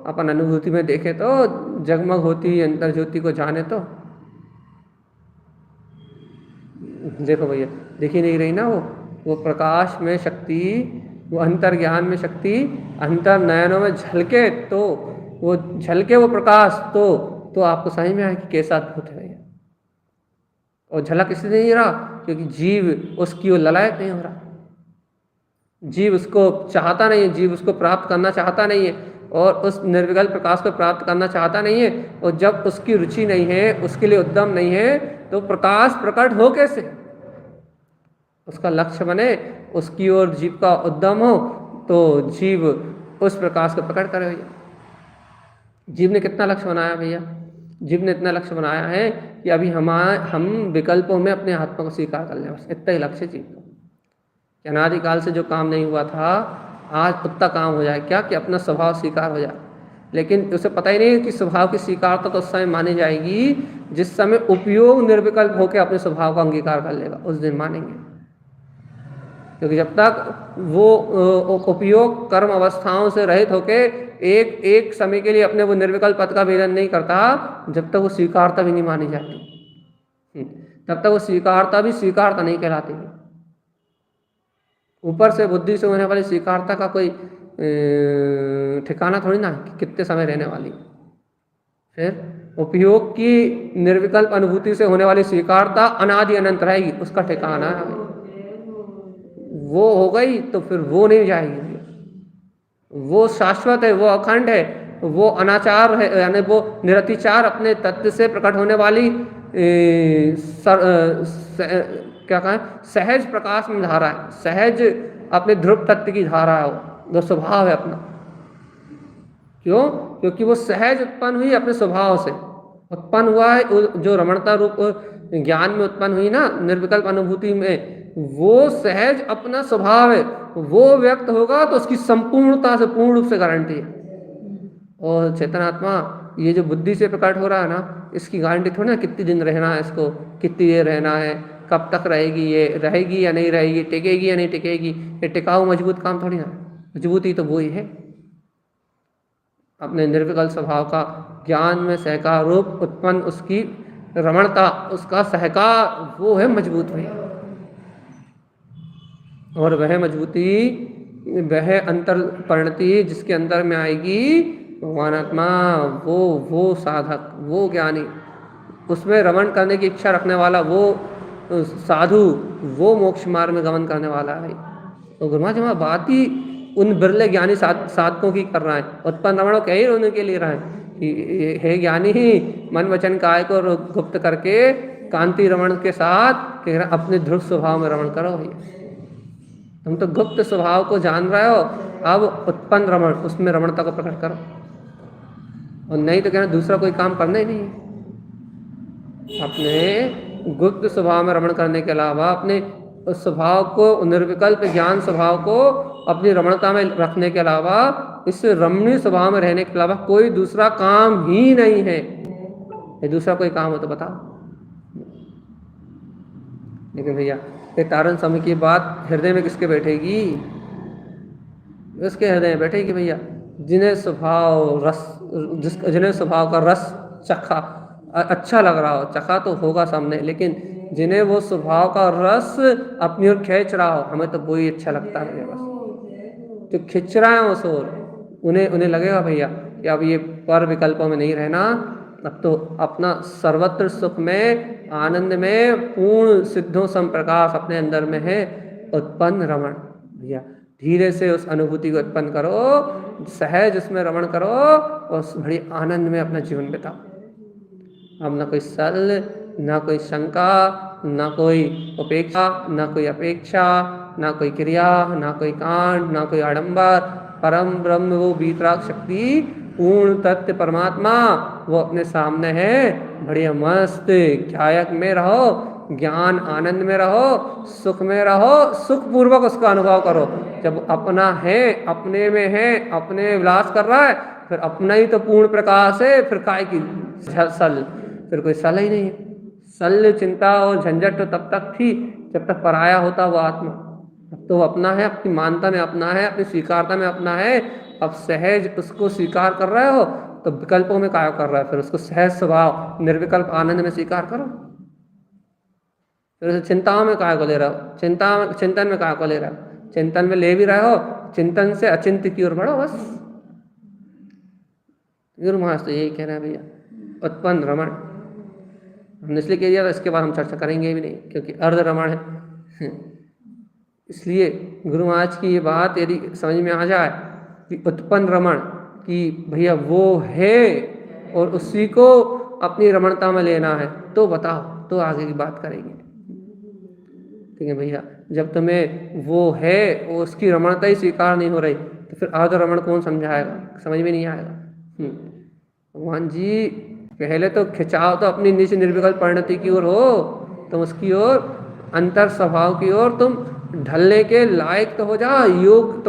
अपन अनुभूति में देखे तो, जगमग होती अंतर ज्योति को जाने तो। देखो भैया, दिख ही नहीं रही ना वो प्रकाश में शक्ति, वो अंतर ज्ञान में शक्ति, अंतर नयनों में झलके तो, वो झलके वो प्रकाश तो आपको समझ में आए कि कैसा अद्भुत है भैया। और झलक इसलिए नहीं रहा क्योंकि जीव उसकी ओर ललायत नहीं हो रहा, जीव उसको चाहता नहीं है, जीव उसको प्राप्त करना चाहता नहीं है, और उस निर्विकल्प प्रकाश को प्राप्त करना चाहता नहीं है। और जब उसकी रुचि नहीं है, उसके लिए उद्यम नहीं है, तो प्रकाश प्रकट हो कैसे? उसका लक्ष्य बने, उसकी ओर जीव का उद्यम हो, तो जीव उस प्रकाश को प्रकट करे भैया। जीव ने कितना लक्ष्य बनाया भैया? जीव ने इतना लक्ष्य बनाया है कि अभी हम विकल्पों में अपने आत्मा को स्वीकार कर लें, बस इतना ही लक्ष्य जीव का। अनादिकाल से जो काम नहीं हुआ था, आज उतना काम हो जाए। क्या कि अपना स्वभाव स्वीकार हो जाए, लेकिन उसे पता ही नहीं है कि स्वभाव की स्वीकारता तो उस समय मानी जाएगी जिस समय उपयोग निर्विकल्प होकर अपने स्वभाव का अंगीकार कर लेगा, उस दिन मानेंगे। क्योंकि जब तक वो उपयोग कर्म अवस्थाओं से रहित होके एक एक समय के लिए अपने वो निर्विकल्प पद का भेदन नहीं करता, जब तक वो स्वीकारता भी नहीं मानी जाती, तब तक वो स्वीकारता भी स्वीकारता नहीं कहलाती। ऊपर से बुद्धि से होने वाली स्वीकारता का कोई ठिकाना थोड़ी ना कि कितने समय रहने वाली। फिर उपयोग की निर्विकल्प अनुभूति से होने वाली स्वीकारता अनादि अनंत रहेगी, उसका ठिकाना है वो हो गई तो फिर वो नहीं जाएगी, वो शाश्वत है, वो अखंड है, वो अनाचार है, यानी वो निरतिचार अपने तत्व से प्रकट होने वाली क्या कहें सहज प्रकाश में धारा है, सहज अपने ध्रुव तत्व की धारा है, वो स्वभाव है अपना। क्यों? क्योंकि वो सहज उत्पन्न हुई अपने स्वभाव से, उत्पन्न हुआ है जो रमणता रूप ज्ञान में उत्पन्न हुई ना निर्विकल्प अनुभूति में, वो सहज अपना स्वभाव है, वो व्यक्त होगा तो उसकी संपूर्णता से पूर्ण रूप से गारंटी है। और चेतनात्मा ये जो बुद्धि से प्रकट हो रहा है ना, इसकी गारंटी थोड़ी ना कितने दिन रहना है, इसको कितनी देर रहना है, कब तक रहेगी, ये रहेगी या नहीं रहेगी, टिकेगी या नहीं टिकेगी, ये टिकाऊ मजबूत काम थोड़ी ना। मजबूती तो वो ही है अपने निर्विकल्प स्वभाव का ज्ञान में सहकार रूप उत्पन्न उसकी रमणता, उसका सहकार, वो है मजबूत हुई। और वह मजबूती, वह अंतर परिणति जिसके अंदर में आएगी भगवान आत्मा, वो साधक, वो ज्ञानी, उसमें रमण करने की इच्छा रखने वाला वो साधु, वो मोक्ष मार्ग में गमन करने वाला है। तो गुरु महाराज हमारा बात ही उन बिरले ज्ञानी साधकों की कर रहा है, उत्पन्न रमणों कह ही उनके लिए रहा है कि हे ज्ञानी ही मन वचन काय को गुप्त करके कांति रमण के साथ अपने ध्रुव स्वभाव में रमण करो भैया। तुम तो गुप्त स्वभाव को जान रहे हो, अब उत्पन्न रमण उसमें रमणता को प्रकट करो, और नहीं तो कहना दूसरा कोई काम करना ही नहीं है। अपने गुप्त स्वभाव में रमण करने के अलावा अपने उस स्वभाव को, निर्विकल्प ज्ञान स्वभाव को अपनी रमणता में रखने के अलावा, इस रमणीय स्वभाव में रहने के अलावा कोई दूसरा काम ही नहीं है। ये दूसरा कोई काम हो तो बताओ। लेकिन भैया ये तारण समय की बात हृदय में किसके बैठेगी? उसके हृदय में बैठेगी भैया जिन्हें स्वभाव रस, जिन्हें स्वभाव का रस चखा अच्छा लग रहा हो, चखा तो होगा सामने, लेकिन जिन्हें वो स्वभाव का रस अपनी ओर खींच रहा हो, हमें तो वही अच्छा लगता है बस। जो खिंच रहा है उस ओर, उन्हें लगेगा भैया कि अब ये पर विकल्पों में नहीं रहना, अब तो अपना सर्वत्र सुख में, आनंद में, पूर्ण सिद्धों संप्रकाश अपने अंदर में है, उत्पन्न रमण। भैया धीरे से उस अनुभूति को उत्पन्न करो, सहज उसमें रमण करो, और उस बड़ी आनंद में अपना जीवन बिताओ। अब ना कोई सल, ना कोई शंका, ना कोई उपेक्षा, ना कोई अपेक्षा, ना कोई क्रिया, ना कोई कांड, ना कोई आडंबर, परम ब्रह्म वो वीतराग शक्ति पूर्ण तत्व परमात्मा वो अपने सामने है। बढ़िया मस्त ख्यायक में रहो, ज्ञान आनंद में रहो, सुख में रहो, सुख पूर्वक उसका अनुभव करो। जब अपना है, अपने में है, अपने विलास कर रहा है, फिर अपना ही तो पूर्ण प्रकाश है, फिर काय की सल, फिर कोई सल ही नहीं है। सल चिंता और झंझट तो तब तक थी जब तक पराया होता वो आत्मा। अब तो अपना है, अपनी मानता में अपना है, अपनी स्वीकारता में अपना है। अब सहज उसको स्वीकार कर रहे हो तो विकल्पों में काय कर रहा है, फिर उसको सहज स्वभाव निर्विकल्प आनंद में स्वीकार करो। फिर उसे चिंताओं में काय को ले रहे हो, चिंतन में काय को ले रहे हो, चिंतन में ले भी रहे हो, चिंतन से अचिंत्य की ओर बढ़ो बस। गुरु महाराज तो यही कह रहे हैं भैया, उत्पन्न रमण। हमने इसलिए कह दिया था, इसके बाद हम चर्चा करेंगे भी नहीं क्योंकि अर्ध रमण है। इसलिए गुरु महाराज की ये बात यदि समझ में आ जाए कि उत्पन्न रमण कि भैया वो है और उसी को अपनी रमणता में लेना है, तो बताओ, तो आगे की बात करेंगे। ठीक है भैया, जब तुम्हें वो है वो उसकी रमणता ही स्वीकार नहीं हो रही तो फिर अर्ध रमण कौन समझाएगा, समझ में नहीं आएगा। भगवान जी पहले तो खिंचाव तो अपनी निज निर्विकल्प परिणति की ओर हो, तुम उसकी ओर अंतर स्वभाव की ओर तुम ढलने के लायक तो हो जा। योग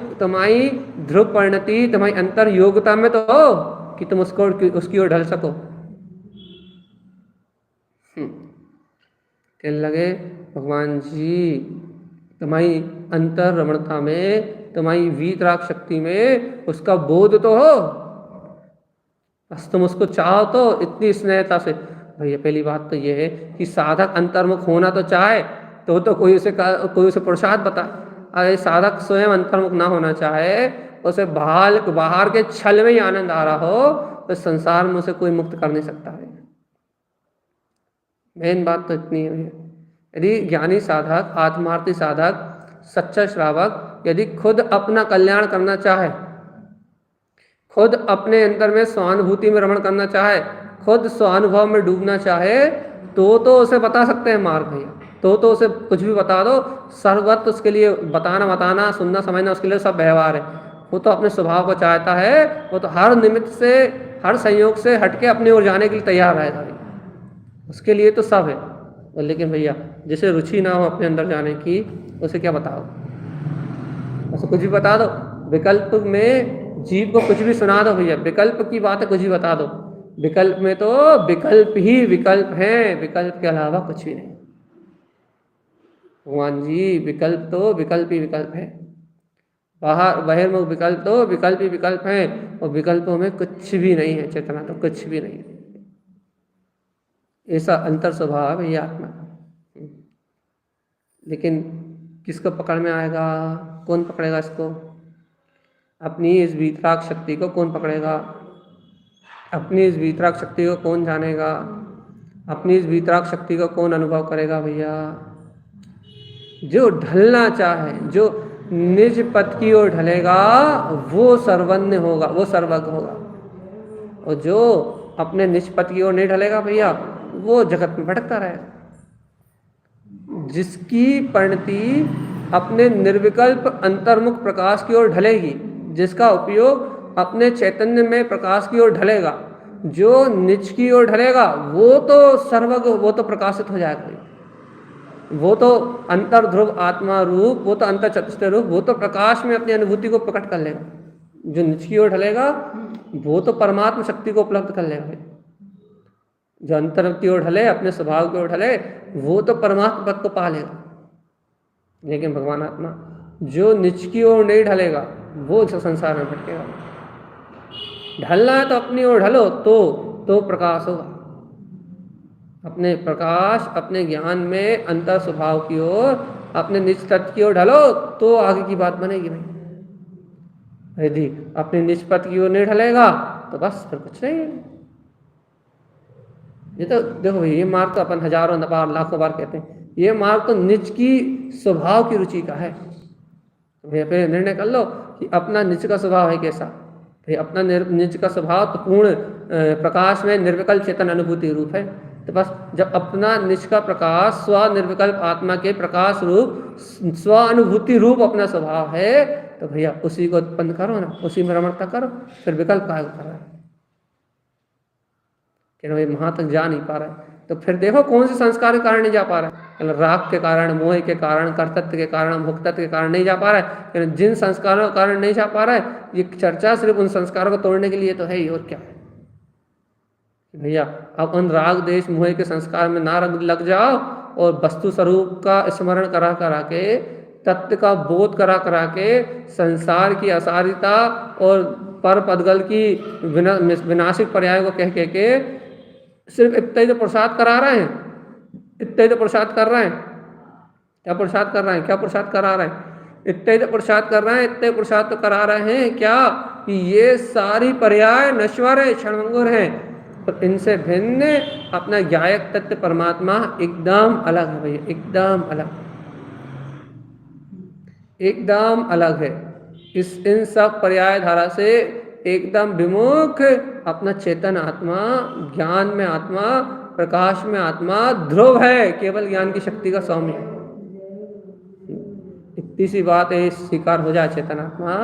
तुम्हारी ध्रुव परिणति तुम्हारी अंतर योग्यता में तो हो कि तुम उसको उसकी ओर ढल सको। कहने लगे भगवान जी तुम्हारी अंतर रमणता में, तुम्हारी वीतराग शक्ति में उसका बोध तो हो, बस तुम उसको चाहो तो इतनी स्नेहता से। भैया पहली बात तो ये है कि साधक अंतर्मुख होना तो चाहे तो कोई उसे पुरुषार्थ बता। अगर साधक स्वयं अंतर्मुख ना होना चाहे, उसे बाहर के छल में ही आनंद आ रहा हो, तो संसार में उसे कोई मुक्त कर नहीं सकता है। मेन बात तो इतनी है। यदि ज्ञानी साधक, आत्मार्थी साधक, सच्चा श्रावक यदि खुद अपना कल्याण करना चाहे, खुद अपने अंतर में स्वानुभूति में रमण करना चाहे, खुद स्वानुभव में डूबना चाहे, तो उसे बता सकते हैं मार्ग भैया। तो उसे कुछ भी बता दो, सर्वत्र उसके लिए बताना सुनना समझना उसके लिए सब व्यवहार है। वो तो अपने स्वभाव को चाहता है, वो तो हर निमित्त से, हर संयोग से हटके अपनी ओर जाने के लिए तैयार रहेगा भैया, उसके लिए तो सब है। लेकिन भैया जिसे रुचि ना हो अपने अंदर जाने की, उसे क्या बताओ, उसे कुछ भी बता दो। विकल्प में जीव को कुछ भी सुना दो भैया, विकल्प की बात है, कुछ भी बता दो। विकल्प में तो विकल्प ही विकल्प है, विकल्प के अलावा कुछ भी नहीं। भगवान जी विकल्प तो विकल्प ही विकल्प है, बाहर बहिर्मुख विकल्प तो विकल्प ही विकल्प है, और विकल्पों में कुछ भी नहीं है चेतना, तो कुछ भी नहीं है। ऐसा अंतर स्वभाव है ये आत्मा। लेकिन किसको पकड़ में आएगा, कौन पकड़ेगा इसको? अपनी इस वीतराग शक्ति को कौन पकड़ेगा? अपनी इस वीतराग शक्ति को कौन जानेगा? अपनी इस वीतराग शक्ति को कौन अनुभव करेगा भैया? जो ढलना चाहे, जो निज पद की ओर ढलेगा, वो सर्वज्ञ होगा, वो सर्वज्ञ होगा। और जो अपने निज पद की ओर नहीं ढलेगा भैया, वो जगत में भटकता रहेगा। जिसकी परिणति अपने निर्विकल्प अंतर्मुख प्रकाश की ओर ढलेगी, जिसका उपयोग अपने चैतन्य में प्रकाश की ओर ढलेगा, जो निज की ओर ढलेगा, वो तो सर्वज्ञ, वो तो प्रकाशित हो जाएगा, वो तो अंतर ध्रुव आत्मा रूप, वो तो अंतर चतुष्ट रूप, वो तो प्रकाश में अपनी अनुभूति को प्रकट कर लेगा। जो निज की ओर ढलेगा वो तो परमात्मा शक्ति को उपलब्ध कर लेगा। जो अंतर की ओर ढले, अपने स्वभाव की ओर ढले, वो तो परमात्मा पद को पा लेगा। लेकिन भगवान आत्मा जो निज की ओर नहीं ढलेगा, वो संसार में भटकेगा। ढलना है तो अपनी ओर ढलो, तो प्रकाश होगा। अपने प्रकाश, अपने ज्ञान में अंतर स्वभाव की ओर, अपने निज तत्व की ओर ढलो, तो आगे की बात बनेगी भाई। यदि अपने निज पद की ओर नहीं ढलेगा तो बस फिर कुछ नहीं है। ये तो देखो भाई, ये मार्ग तो अपन हजारों बार लाखों बार कहते हैं, ये मार्ग तो निज की स्वभाव की रुचि का है। भैया फिर निर्णय कर लो कि अपना निज का स्वभाव है कैसा। भाई अपना निज का स्वभाव तो पूर्ण प्रकाश में निर्विकल्प चेतन अनुभूति रूप है। तो बस जब अपना निज का प्रकाश स्व निर्विकल्प आत्मा के प्रकाश रूप स्व अनुभूति रूप अपना स्वभाव है, तो भैया उसी को उत्पन्न करो ना, उसी में रमणता करो। फिर विकल्प काहे कर रहा है कि भाई वहां तक जा नहीं पा रहा है। तो फिर देखो कौन से संस्कार के कारण नहीं जा पा रहा है। राग के कारण, मोह के कारण, कर्तव्य के कारण, भोक्तत्व के कारण नहीं जा पा रहा है। जिन संस्कारों के कारण नहीं जा पा रहा है, ये चर्चा सिर्फ उन संस्कारों को तोड़ने के लिए तो है ही, और क्या है भैया। अब उन राग देश मोह के संस्कार में ना लग जाओ, और वस्तु स्वरूप का स्मरण करा करा के, तत्व का बोध करा करा के, संसार की असारिता और पर पदगल की विनाशिक पर्याय को कह के सिर्फ इतना ही तो प्रसाद करा रहे हैं, इतना ही तो प्रसाद कर रहे हैं। क्या प्रसाद कर रहे हैं, क्या प्रसाद करा रहे हैं? इतना ही तो प्रसाद कर रहे हैं, इतने प्रसाद तो करा रहे हैं क्या कि ये सारी पर्याय नश्वर है, क्षणभंगुर है, और इनसे भिन्न अपना ज्ञायक तत्व परमात्मा एकदम अलग है भैया, एकदम अलग, एकदम अलग है। इन सब पर्याय धारा से एकदम विमुख अपना चेतन आत्मा, ज्ञान में आत्मा, प्रकाश में आत्मा ध्रुव है, केवल ज्ञान की शक्ति का सौम्य। इतनी सी बात है, स्वीकार हो जाए चेतन आत्मा,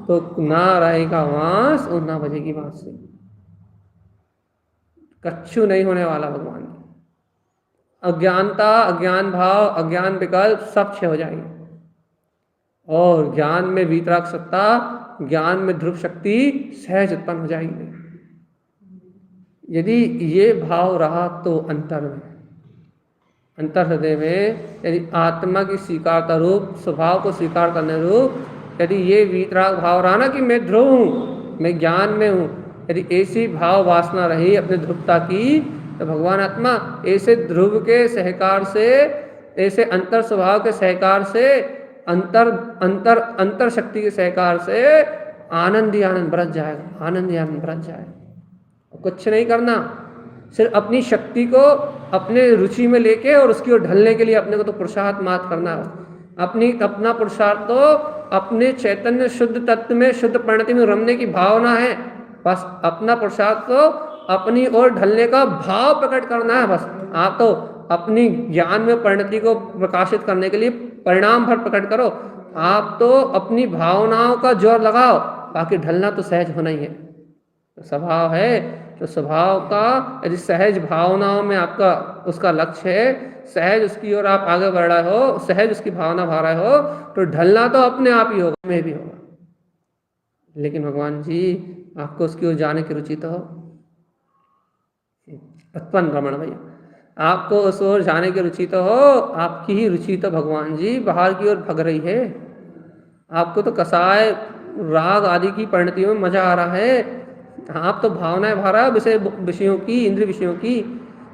तो ना रहेगा वास और ना बजेगी बांसुरी। कच्छू नहीं होने वाला भगवान। अज्ञानता, अज्ञान भाव, अज्ञान विकल्प सब क्षय हो जाएंगे, और ज्ञान में वीतराग सत्ता ज्ञान में ध्रुव शक्ति सहज उत्पन्न हो जाएगी। यदि ये भाव रहा तो अंतर हृदय में यदि आत्मा की स्वीकारता रूप स्वभाव को स्वीकार करने रूप यदि ये वीतराग भाव रहा ना कि मैं ध्रुव हूँ, मैं ज्ञान में हूँ, यदि ऐसी भाव वासना रही अपने ध्रुवता की, तो भगवान आत्मा ऐसे ध्रुव के सहकार से, ऐसे अंतर स्वभाव के सहकार से, अंतर शक्ति के सहकार से आनंद ही आनंद बरस जाएगा, आनंद ही आनंद बरस जाएगा। कुछ नहीं करना, सिर्फ अपनी शक्ति को अपने रुचि में लेके और उसकी ओर ढलने के लिए अपने को तो पुरुषार्थ मात करना है। अपना पुरुषार्थ तो अपने चैतन्य शुद्ध तत्व में, शुद्ध परिणति में रमने की भावना है। बस अपना पुरुषार्थ तो अपनी ओर ढलने का भाव प्रकट करना है। बस आप तो अपनी ज्ञान में परिणति को प्रकाशित करने के लिए परिणाम भर प्रकट करो। आप तो अपनी भावनाओं का जोर लगाओ, बाकी ढलना तो सहज होना ही है। तो स्वभाव है, तो स्वभाव का यदि सहज भावनाओं में आपका उसका लक्ष्य है, सहज उसकी ओर आप आगे बढ़ रहे हो, सहज उसकी भावना भा रहे हो, तो ढलना तो अपने आप ही होगा, में भी होगा। लेकिन भगवान जी आपको उसकी ओर जाने की रुचि तो हो, उत्पन्न रमण भैया, आपको उस ओर जाने की रुचि तो हो। आपकी ही रुचि तो भगवान जी बाहर की ओर भग रही है। आपको तो कसाय राग आदि की परिणतियों में मजा आ रहा है। आप तो भावनाएं भा रहा है विषयों की, इंद्रिय विषयों की।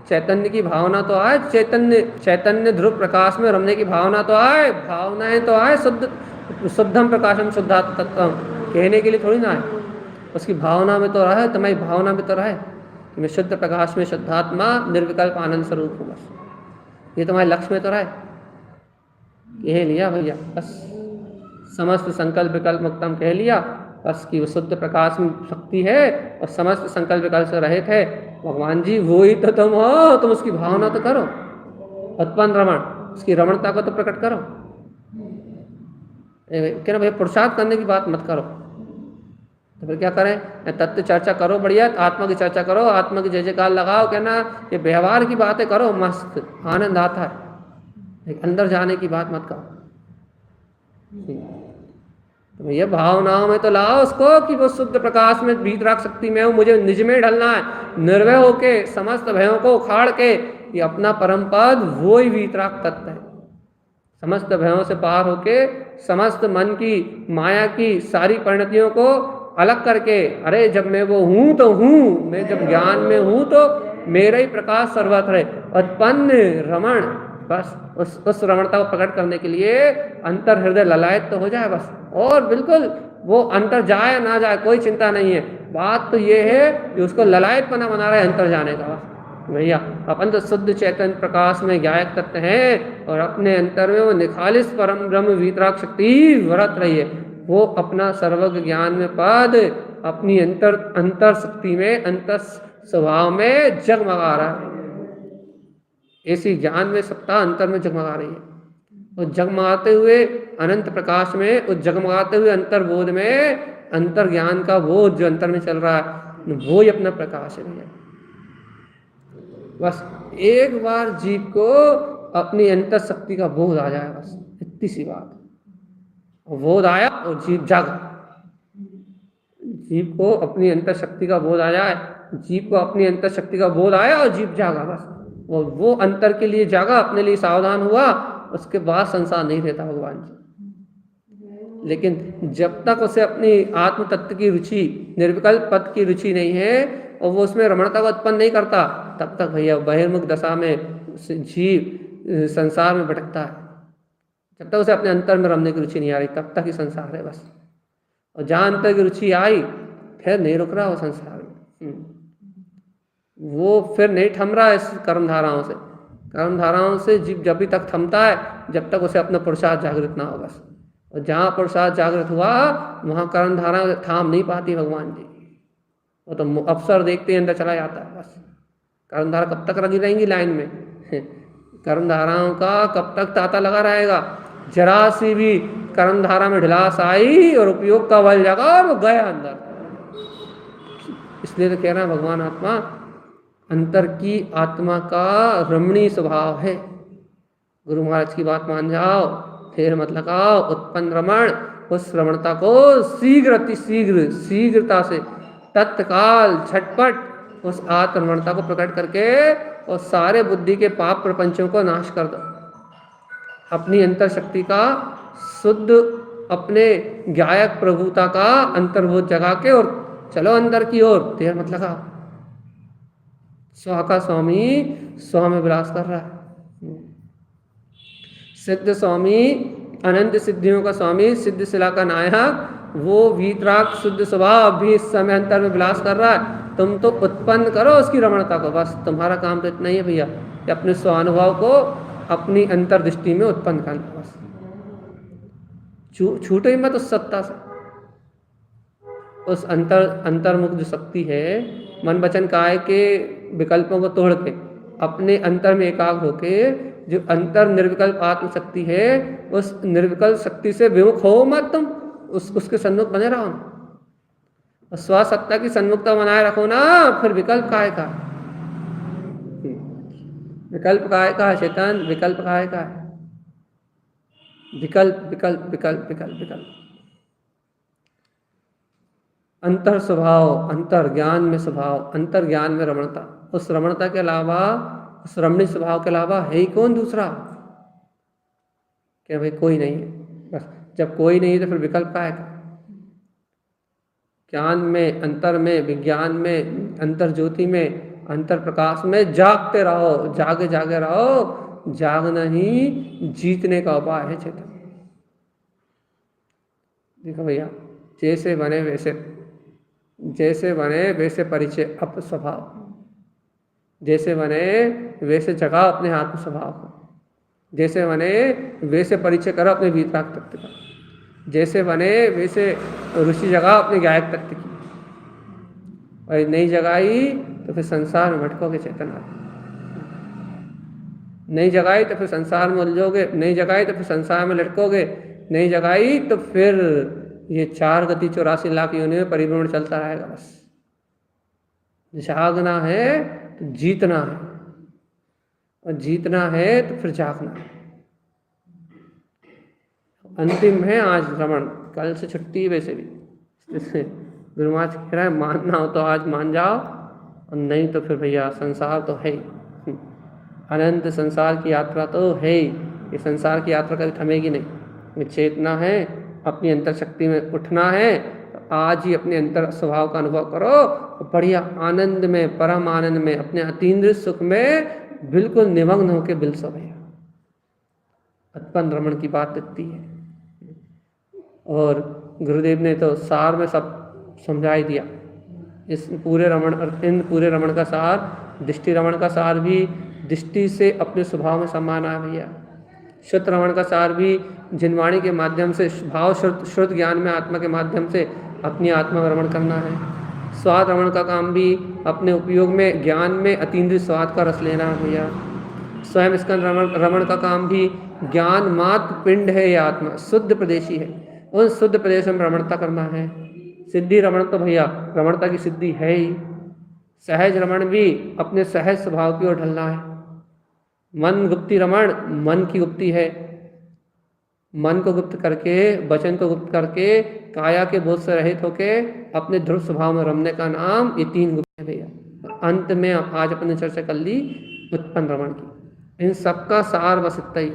चैतन्य की भावना तो आए, चैतन्य ध्रुव प्रकाश में रमने की भावना तो आए, भावनाएं तो आए, शुद्धम प्रकाशम शुद्धात्म तत्वम कहने के लिए थोड़ी ना आए। उसकी भावना में तो रहे, तुम्हारी भावना में तो रहे कि मैं शुद्ध प्रकाश में शुद्धात्मा निर्विकल्प आनंद स्वरूप हूँ। बस ये तुम्हारे लक्ष्य में तो रहे, कह लिया भैया, बस समस्त संकल्प विकल्प मुक्तम कह लिया, बस की वो शुद्ध प्रकाश में शक्ति है और समस्त संकल्प विकल्प से रहित है। भगवान जी वो ही तो तुम हो, तुम उसकी भावना तो करो, उत्पन्न रमण, उसकी रमणता को तो प्रकट करो। कहना भैया पुरुषार्थ करने की बात मत करो, तो फिर क्या करें? तत्व चर्चा करो, बढ़िया आत्मा की चर्चा करो, आत्मा की जय जयकार लगाओ, कहना ये व्यवहार की बातें करो, मस्त आनंद आता है, अंदर जाने की बात मत करो। तो ये भावनाओं में तो लाओ उसको कि वो शुद्ध प्रकाश में भीतराग शक्ति में हूँ, मुझे निज में ढलना है, निर्भय होके समस्त भयों को उखाड़ के ये अपना परम पद वो ही भीतराग तत्व है। समस्त भयों से पार होके समस्त मन की माया की सारी परिणतियों को अलग करके, अरे जब मैं वो हूँ तो हूँ, मैं जब ज्ञान में हूँ तो मेरा ही प्रकाश सर्वत्र है, उत्पन्न रमण। बस उस रमणता को प्रकट करने के लिए अंतर हृदय ललायत तो हो जाए बस, और बिल्कुल वो अंतर जाए ना जाए कोई चिंता नहीं है। बात तो ये है कि उसको ललायत बना रहा है अंतर जाने का। बस भैया अपन तो शुद्ध चैतन्य प्रकाश में ज्ञायक तत्व हैं और अपने अंतर में वो निखालिस परम ब्रह्म वीतराग शक्ति वरत रही है। वो अपना सर्वज्ञ ज्ञान में पद अपनी अंतर शक्ति में, अंतर स्वभाव में जगमगा रहा है। ऐसी ज्ञान में सत्ता अंतर में जगमगा रही है, और जगमगाते हुए अनंत प्रकाश में, उस जगमगाते हुए अंतर बोध में, अंतर ज्ञान का बोध जो अंतर में चल रहा है वो ही अपना प्रकाश है भैया। बस एक बार जीव को अपनी अंतर शक्ति का बोध आ जाए, बस इतनी सी बात। बोध आया और जीव जागा, जीव को अपनी अंतर शक्ति का बोध आ जाए, जीव को अपनी अंतर शक्ति का बोध आया और जीव जागा, बस वो अंतर के लिए जागा, अपने लिए सावधान हुआ, उसके बाद संसार नहीं रहता भगवान जी। लेकिन जब तक उसे अपनी आत्म तत्व की रुचि, निर्विकल्प पद की रुचि नहीं है और वो उसमें रमणता को उत्पन्न नहीं करता, तब तक भैया बहिर्मुख दशा में जीव संसार में भटकता है। जब तक उसे अपने अंतर में रमने की रुचि नहीं आ रही तब तक ही संसार है बस। और जहाँ अंतर की रुचि आई फिर नहीं रुक रहा वो संसार में, वो फिर नहीं थम रहा इस कर्मधाराओं से जीव जब भी तक थमता है जब तक उसे अपना पुरुषार्थ जागृत ना हो बस। और जहाँ पुरुषार्थ जागृत हुआ वहाँ कर्मधारा थाम नहीं पाती भगवान जी, वो तो अवसर देखते ही अंदर चला जाता है बस। कर्मधारा कब तक लगी रहेंगी लाइन में? कर्मधाराओं का कब तक तांता लगा रहेगा? जरा सी भी कर्मधारा में ढिलास आई और उपयोग का बल जगा और वो गया अंदर। इसलिए तो कह रहा है भगवान आत्मा अंतर की आत्मा का रमणीय स्वभाव है। गुरु महाराज की बात मान जाओ, फिर मत लगाओ, उत्पन्न रमण उस रमणता को शीघ्र अति शीघ्र शीघ्रता से तत्काल झटपट उस आत्मरमणता को प्रकट करके और सारे बुद्धि के पाप प्रपंचों को नाश कर दो। अपनी अंतर शक्ति का शुद्ध अपने गायक प्रभुता का अंतर्बोध जगा के और चलो अंदर की ओर, देर मत लगा। स्वा का स्वामी स्वा में विलास कर रहा है। सिद्ध स्वामी अनंत सिद्धियों का स्वामी सिद्ध शिला का नायक वो वीतराग शुद्ध स्वभाव भी इस समय अंतर में विलास कर रहा है। तुम तो उत्पन्न करो उसकी रमणता को, बस तुम्हारा काम तो इतना ही है भैया कि अपने स्वानुभव को अपनी अंतर्दृष्टि में उत्पन्न करना, बस छूटे ही मत उस सत्ता से। उस अंतर्मुख जो शक्ति है, मन वचन काय के विकल्पों को तोड़ के अपने अंतर में एकाग्र होके जो अंतर निर्विकल्प आत्म शक्ति है, उस निर्विकल्प शक्ति से विमुख हो मत तुम, उसके सन्मुख बने रहो। और स्वसत्ता की सन्मुखता बनाए रखो ना, फिर विकल्प काय का, विकल्प काय का है चेतन, विकल्प काय का है, विकल्प विकल्प विकल्प विकल्प विकल्प। अंतर स्वभाव, अंतर ज्ञान में स्वभाव, अंतर ज्ञान में रमणता, उस रमणता के अलावा, उस रमणीय स्वभाव के अलावा है ही कौन दूसरा? क्या भाई कोई नहीं है। बस जब कोई नहीं तो फिर विकल्प का है? ज्ञान में, अंतर में, विज्ञान में, अंतर ज्योति में, अंतर प्रकाश में जागते रहो, जागे जागे रहो। जागना ही जीतने का उपाय है चेतन। देखो भैया, जैसे बने वैसे, जैसे बने वैसे परिचय अप स्वभाव, जैसे बने वैसे जगा अपने आत्म स्वभाव को, जैसे बने वैसे परिचय करो अपने वीतराग तत्व का, जैसे बने वैसे रुचि जगा अपने गायक तत्व की। और नहीं जगाई तो फिर संसार में भटकोगे चेतन। नहीं जगाई तो फिर संसार में उलझोगे, नहीं जगाई तो फिर संसार में लटकोगे, नहीं जगाई तो फिर ये 4 गति 84 लाख योनि में परिभ्रमण चलता रहेगा। बस जागना है तो जीतना है, और जीतना है तो फिर जागना है। अंतिम है आज रमण, कल से छुट्टी वैसे भी। गुरु महाराज कह रहा है मानना हो तो आज मान जाओ, और नहीं तो फिर भैया संसार तो है ही, अनंत संसार की यात्रा तो है ही। ये संसार की यात्रा कभी थमेगी नहीं। चेतना है, अपनी अंतर शक्ति में उठना है, आज ही अपने अंतर स्वभाव का अनुभव करो, बढ़िया आनंद में, परम आनंद में, अपने अतीन्द्रिय सुख में बिल्कुल निमग्न होकर बिलसो भैया। उत्पन्न रमण की बात दिखती है, और गुरुदेव ने तो सार में सब समझा ही दिया। इस पूरे रमण, इन पूरे रमण का सार, दृष्टि रमण का सार भी दृष्टि से अपने स्वभाव में समान है भैया। शुद्ध रमण का सार भी जिनवाणी के माध्यम से, भाव शुद्ध ज्ञान में आत्मा के माध्यम से अपनी आत्मा में रमण करना है। स्वाद रमण का काम भी अपने उपयोग में, ज्ञान में अतीन्द्रिय स्वाद का रस लेना है भैया। स्वयं स्कंद रमण का काम भी ज्ञान मात्र पिंड है, ये आत्मा शुद्ध प्रदेशी है, उन शुद्ध प्रदेश में रमणता करना है। सिद्धि रमण तो भैया रमणता की सिद्धि है ही। सहज रमण भी अपने सहज स्वभाव की ओर ढलना है। मन गुप्ति रमण मन की गुप्ति है, मन को गुप्त करके, वचन को गुप्त करके, काया के बोध से रहित होके अपने ध्रुव स्वभाव में रमने का नाम ये 3 गुप्त है भैया। अंत में आज अपने चर्चा कर ली उत्पन्न रमण की। इन सबका सार बस इतना ही,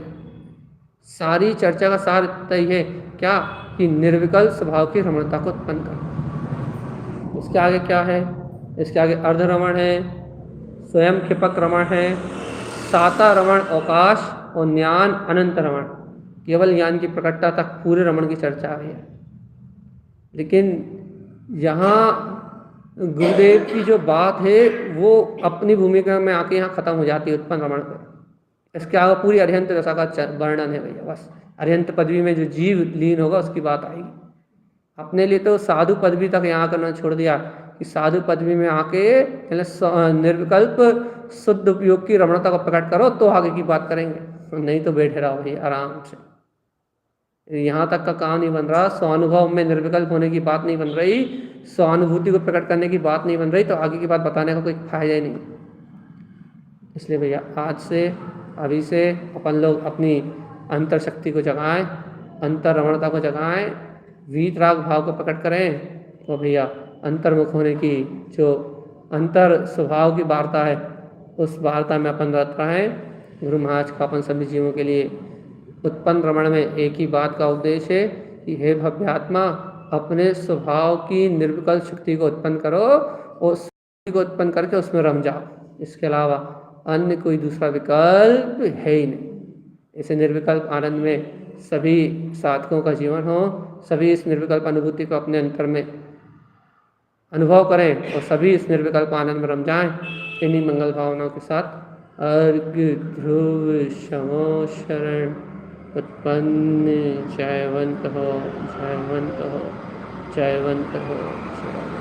सारी चर्चा का सार इतना ही है क्या, कि निर्विकल्प स्वभाव की रमणता को उत्पन्न करना। इसके आगे क्या है? इसके आगे अर्ध रमण है, स्वयं क्षिपक रमण है, साता रमण अवकाश, और ज्ञान अनंत रमण, केवल ज्ञान की प्रकटता तक पूरे रमण की चर्चा है। लेकिन यहाँ गुरुदेव की जो बात है वो अपनी भूमिका में आके यहाँ खत्म हो जाती है उत्पन्न रमण पर। इसके आगे पूरी अरिहंत दशा का वर्णन है भैया। बस अरिहंत पदवी में जो जीव लीन होगा उसकी बात आएगी। अपने लिए तो साधु पदवी तक यहाँ करना छोड़ दिया, कि साधु पदवी में आके निर्विकल्प शुद्ध उपयोग की रमणता को प्रकट करो तो आगे की बात करेंगे, नहीं तो बैठे रहो भाई आराम से। यहाँ तक का काम नहीं बन रहा, स्वानुभव में निर्विकल्प होने की बात नहीं बन रही, स्वानुभूति को प्रकट करने की बात नहीं बन रही, तो आगे की बात बताने का कोई फायदा ही नहीं। इसलिए भैया आज से, अभी से अपन लोग अपनी अंतर शक्ति को जगाएं, अंतर रमणता को जगाएं, वीतराग भाव को प्रकट करें तो भैया अंतर्मुख होने की जो अंतर स्वभाव की वार्ता है उस वार्ता में अपन रत रहें। गुरु महाराज का अपन सभी जीवों के लिए उत्पन्न रमण में एक ही बात का उद्देश्य है कि हे भव्यात्मा, अपने स्वभाव की निर्विकल्प शक्ति को उत्पन्न करो और शक्ति को उत्पन्न करके उसमें रम जाओ। इसके अलावा अन्य कोई दूसरा विकल्प है ही नहीं। इसे निर्विकल्प आनंद में सभी साधकों का जीवन हो, सभी इस निर्विकल्प अनुभूति को अपने अंतर में अनुभव करें और सभी इस निर्विकल्प आनंद में रम जाएं। इन्हीं मंगल भावनाओं के साथ अर्घ्य ध्रुव शमो शरण उत्पन्न। जयवंत हो, जयवंत हो, जयवंत हो, जयवंत।